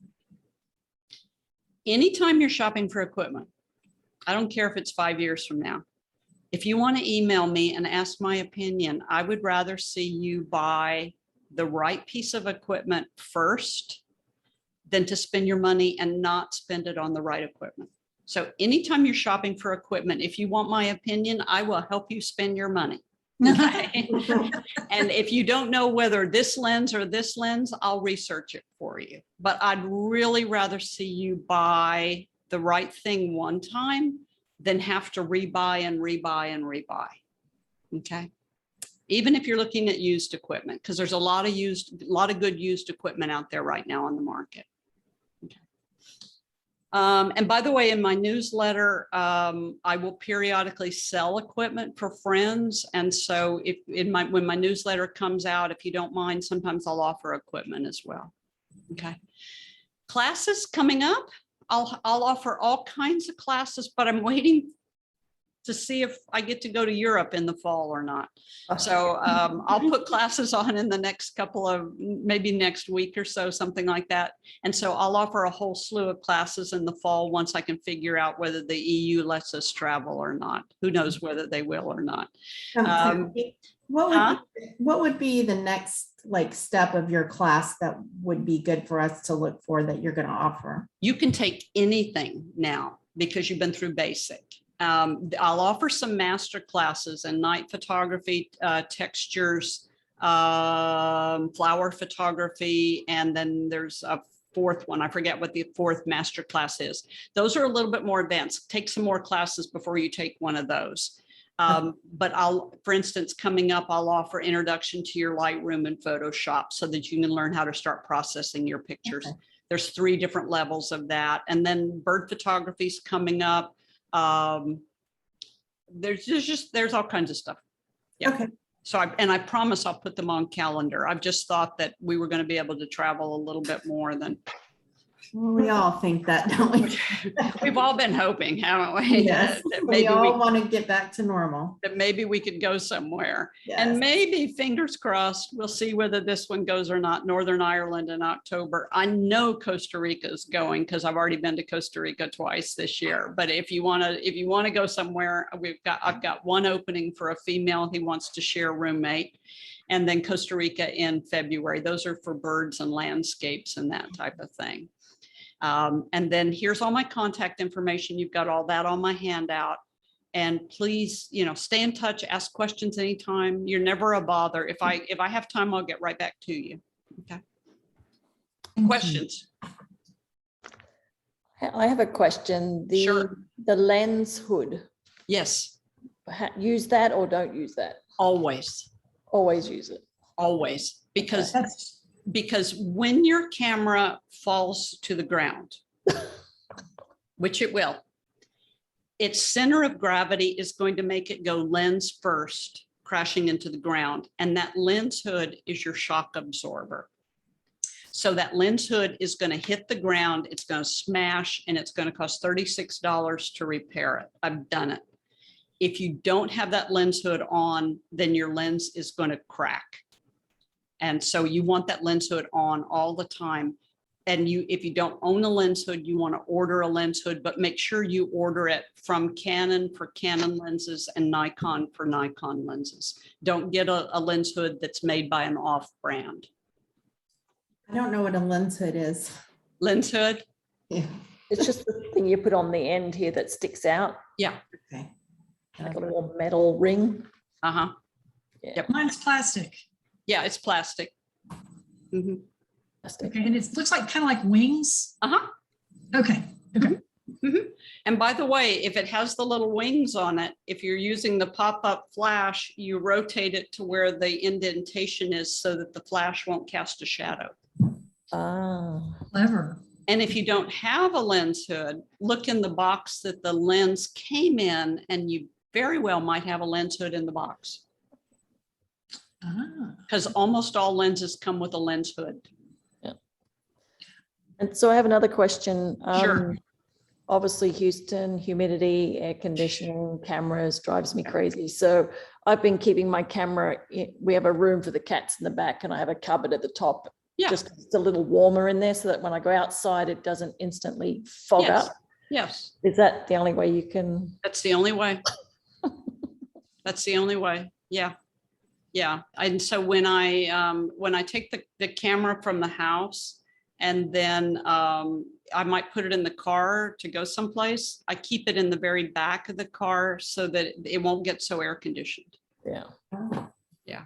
Anytime you're shopping for equipment, I don't care if it's 5 years from now. If you want to email me and ask my opinion, I would rather see you buy the right piece of equipment first than to spend your money and not spend it on the right equipment. So anytime you're shopping for equipment, if you want my opinion, I will help you spend your money. Okay? And if you don't know whether this lens or this lens, I'll research it for you. But I'd really rather see you buy the right thing one time than have to rebuy and rebuy and rebuy. Okay. Even if you're looking at used equipment, because there's a lot of good used equipment out there right now on the market. Okay. And by the way, in my newsletter, I will periodically sell equipment for friends. And so if when my newsletter comes out, if you don't mind, sometimes I'll offer equipment as well. Okay. Classes coming up. I'll offer all kinds of classes, but I'm waiting to see if I get to go to Europe in the fall or not. So I'll put classes on in the next couple of, maybe next week or so, something like that. And so I'll offer a whole slew of classes in the fall once I can figure out whether the EU lets us travel or not. Who knows whether they will or not. What would be the next like step of your class that would be good for us to look for that you're going to offer? You can take anything now because you've been through basic. I'll offer some master classes in night photography, textures, flower photography, and then there's a fourth one. I forget what the fourth master class is. Those are a little bit more advanced. Take some more classes before you take one of those. But for instance, coming up, I'll offer introduction to your Lightroom and Photoshop so that you can learn how to start processing your pictures. Okay. There's 3 different levels of that. And then bird photography is coming up. There's all kinds of stuff. Yeah. Okay. So I promise I'll put them on calendar. I've just thought that we were going to be able to travel a little bit more than. Well, we all think that, don't we? We've all been hoping, haven't we? Yes, that maybe we all want to get back to normal. That maybe we could go somewhere. Yes. And maybe, fingers crossed, we'll see whether this one goes or not. Northern Ireland in October. I know Costa Rica is going because I've already been to Costa Rica twice this year. But if you want to go somewhere, I've got one opening for a female who wants to share a roommate. And then Costa Rica in February. Those are for birds and landscapes and that type of thing. And then here's all my contact information. You've got all that on my handout. And please, stay in touch, ask questions anytime. You're never a bother. If I have time, I'll get right back to you. Okay. Questions? I have a question. Sure. The lens hood. Yes. Use that or don't use that? Always. Always use it. Always. Because when your camera falls to the ground, which it will, its center of gravity is going to make it go lens first, crashing into the ground. And that lens hood is your shock absorber. So that lens hood is going to hit the ground, it's going to smash, and it's going to cost $36 to repair it. I've done it. If you don't have that lens hood on, then your lens is going to crack. And so you want that lens hood on all the time. And if you don't own a lens hood, you want to order a lens hood, but make sure you order it from Canon for Canon lenses and Nikon for Nikon lenses. Don't get a lens hood that's made by an off brand. I don't know what a lens hood is. Lens hood? Yeah. It's just the thing you put on the end here that sticks out. Yeah. Okay. Like a little metal ring. Uh-huh. Yeah. Yep. Mine's plastic. Yeah, it's plastic. Mm-hmm. Plastic. Okay, and it looks like kind of like wings. Uh-huh. Okay. Okay. Mm-hmm. And by the way, if it has the little wings on it, if you're using the pop-up flash, you rotate it to where the indentation is so that the flash won't cast a shadow. Ah. Clever. And if you don't have a lens hood, look in the box that the lens came in, and you very well might have a lens hood in the box. Because almost all lenses come with a lens hood. Yeah. And so I have another question. Sure. Obviously, Houston, humidity, air conditioning, cameras drives me crazy. So I've been keeping my camera. We have a room for the cats in the back, and I have a cupboard at the top. Yeah. Just it's a little warmer in there so that when I go outside, it doesn't instantly fog Yes. up. Yes. Is that the only way you can? That's the only way. That's the only way. Yeah. Yeah. And so when I take the camera from the house and then I might put it in the car to go someplace, I keep it in the very back of the car so that it won't get so air conditioned. Yeah. Yeah.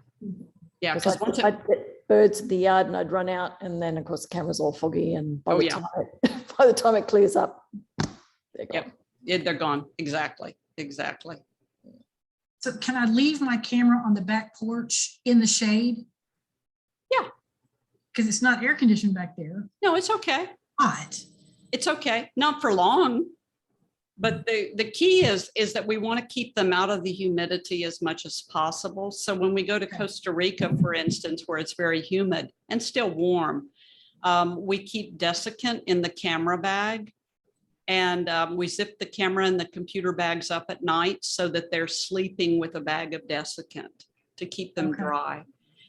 Yeah. Because Because I'd get birds in the yard and I'd run out, and then of course the camera's all foggy, and by Oh, the yeah. time it clears up. They're Yep. gone. Yeah, they're gone. Exactly. Exactly. So can I leave my camera on the back porch in the shade? Yeah. Because it's not air conditioned back there. No, it's okay. Hot. It's okay. Not for long. But the key is that we want to keep them out of the humidity as much as possible. So when we go to Costa Rica, for instance, where it's very humid and still warm, we keep desiccant in the camera bag. And we zip the camera and the computer bags up at night so that they're sleeping with a bag of desiccant to keep them Okay. dry.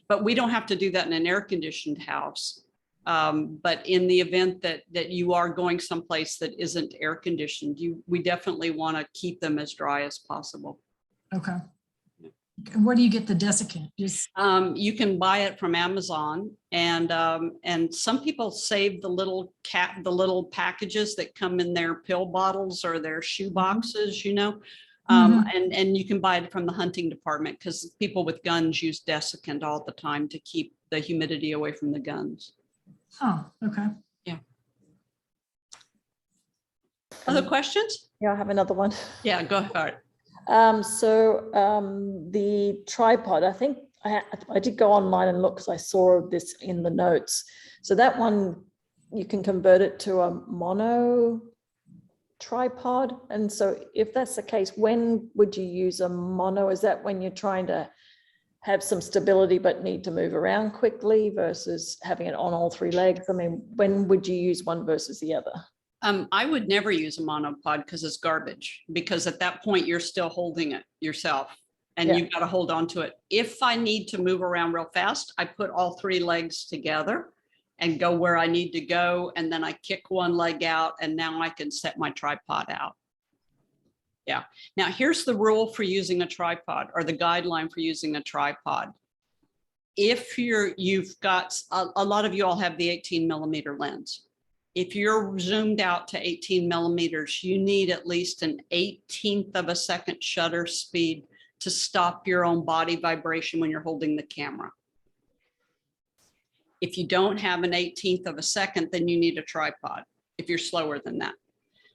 But we don't have to do that in an air conditioned house. But in the event that you are going someplace that isn't air conditioned, we definitely want to keep them as dry as possible. Okay. And where do you get the desiccant? Just, You can buy it from Amazon, and some people save the little packages that come in their pill bottles or their shoe boxes, and you can buy it from the hunting department because people with guns use desiccant all the time to keep the humidity away from the guns. oh, okay. Other questions? Yeah, I have another one. Yeah, go ahead. The tripod, I think I did go online and look because I saw this in the notes. So that one, you can convert it to a mono tripod. And so if that's the case, when would you use a mono? Is that when you're trying to have some stability but need to move around quickly versus having it on all three legs? I mean, when would you use one versus the other? I would never use a monopod because it's garbage, because at that point you're still holding it yourself and Yeah. you've got to hold on to it. If I need to move around real fast, I put all three legs together and go where I need to go. And then I kick one leg out and now I can set my tripod out. Yeah. Now here's the rule for using a tripod, or the guideline for using a tripod. If you've got, a lot of you all have the 18mm lens. If you're zoomed out to 18 millimeters, you need at least an 1/18 of a second shutter speed to stop your own body vibration when you're holding the camera. If you don't have an 1/18 of a second, then you need a tripod if you're slower than that.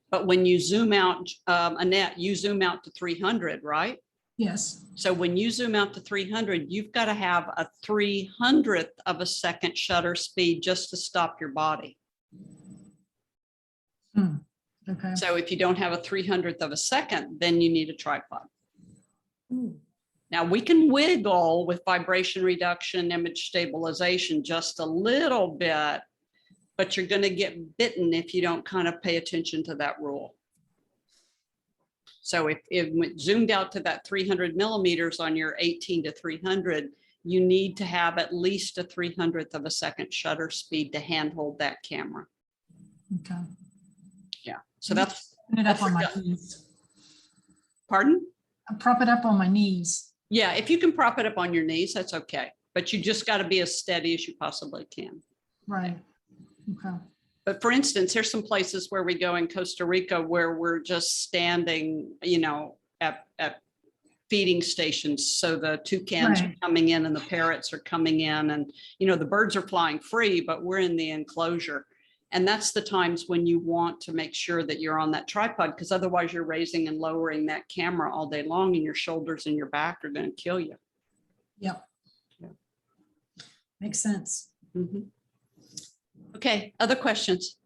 But when you zoom out, Annette, you zoom out to 300, right? Yes. So when you zoom out to 300, you've got to have a 300th of a second shutter speed just to stop your body. Okay. So if you don't have a 300th of a second, then you need a tripod. Now we can wiggle with vibration reduction, image stabilization just a little bit, but you're going to get bitten if you don't kind of pay attention to that rule. So if it zoomed out to that 300 millimeters on your 18 to 300, you need to have at least a 300th of a second shutter speed to handhold that camera. Okay. Yeah. So that's, Put it up on my That's knees. pardon? I prop it up on my knees. Yeah, if you can prop it up on your knees, that's okay. But you just got to be as steady as you possibly can. Right. Okay. But for instance, here's some places where we go in Costa Rica where we're just standing, at feeding stations. So the toucans are Right. coming in and the parrots are coming in, and, the birds are flying free, but we're in the enclosure. And that's the times when you want to make sure that you're on that tripod, because otherwise you're raising and lowering that camera all day long and your shoulders and your back are going to kill you. Yep. Yeah. Makes sense. Mhm. Okay, other questions?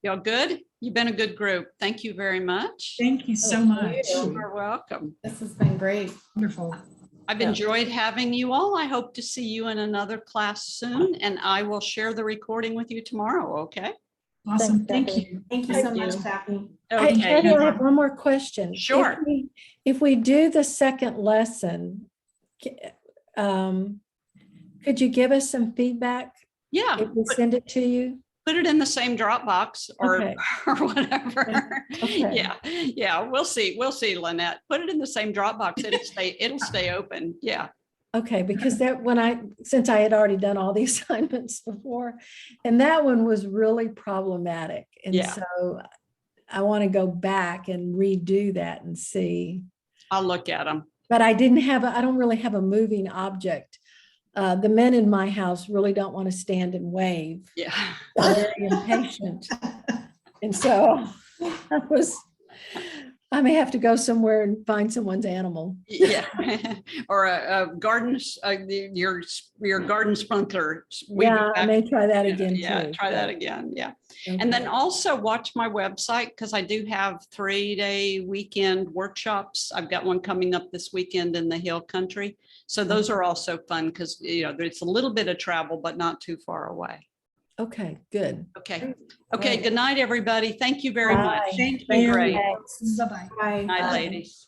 Y'all good? You've been a good group. Thank you very much. Thank you so much. You're welcome. This has been great. Wonderful. I've Yeah. enjoyed having you all. I hope to see you in another class soon, and I will share the recording with you tomorrow, okay? Awesome. Thanks, Thank Kathy. you. Thank you so much, Kathy. Hey, Okay. Kathy, I have one more question. Sure. If we do the second lesson, could you give us some feedback Yeah, if we send it to you? put it in the same Dropbox or, Okay. or whatever. Okay. Yeah, we'll see, Lynette. Put it in the same Dropbox. It'll stay open. Yeah. Okay, because since I had already done all the assignments before, and that one was really problematic. And Yeah. so I want to go back and redo that and see. I'll look at them. But I don't really have a moving object The men in my house really don't want to stand and wave. Yeah. They're very impatient. And so I may have to go somewhere and find someone's animal. Yeah, or a garden, your garden sprinkler. Yeah, I may try that again Yeah, too. try that again, yeah. And then Okay. also watch my website because I do have 3-day weekend workshops. I've got one coming up this weekend in the Hill Country. So those are also fun because, there's a little bit of travel, but not too far away. Okay, good. Okay. Okay. Right. Good night, everybody. Thank you very much. Bye. It's been great. Bye-bye. Bye. Night, ladies.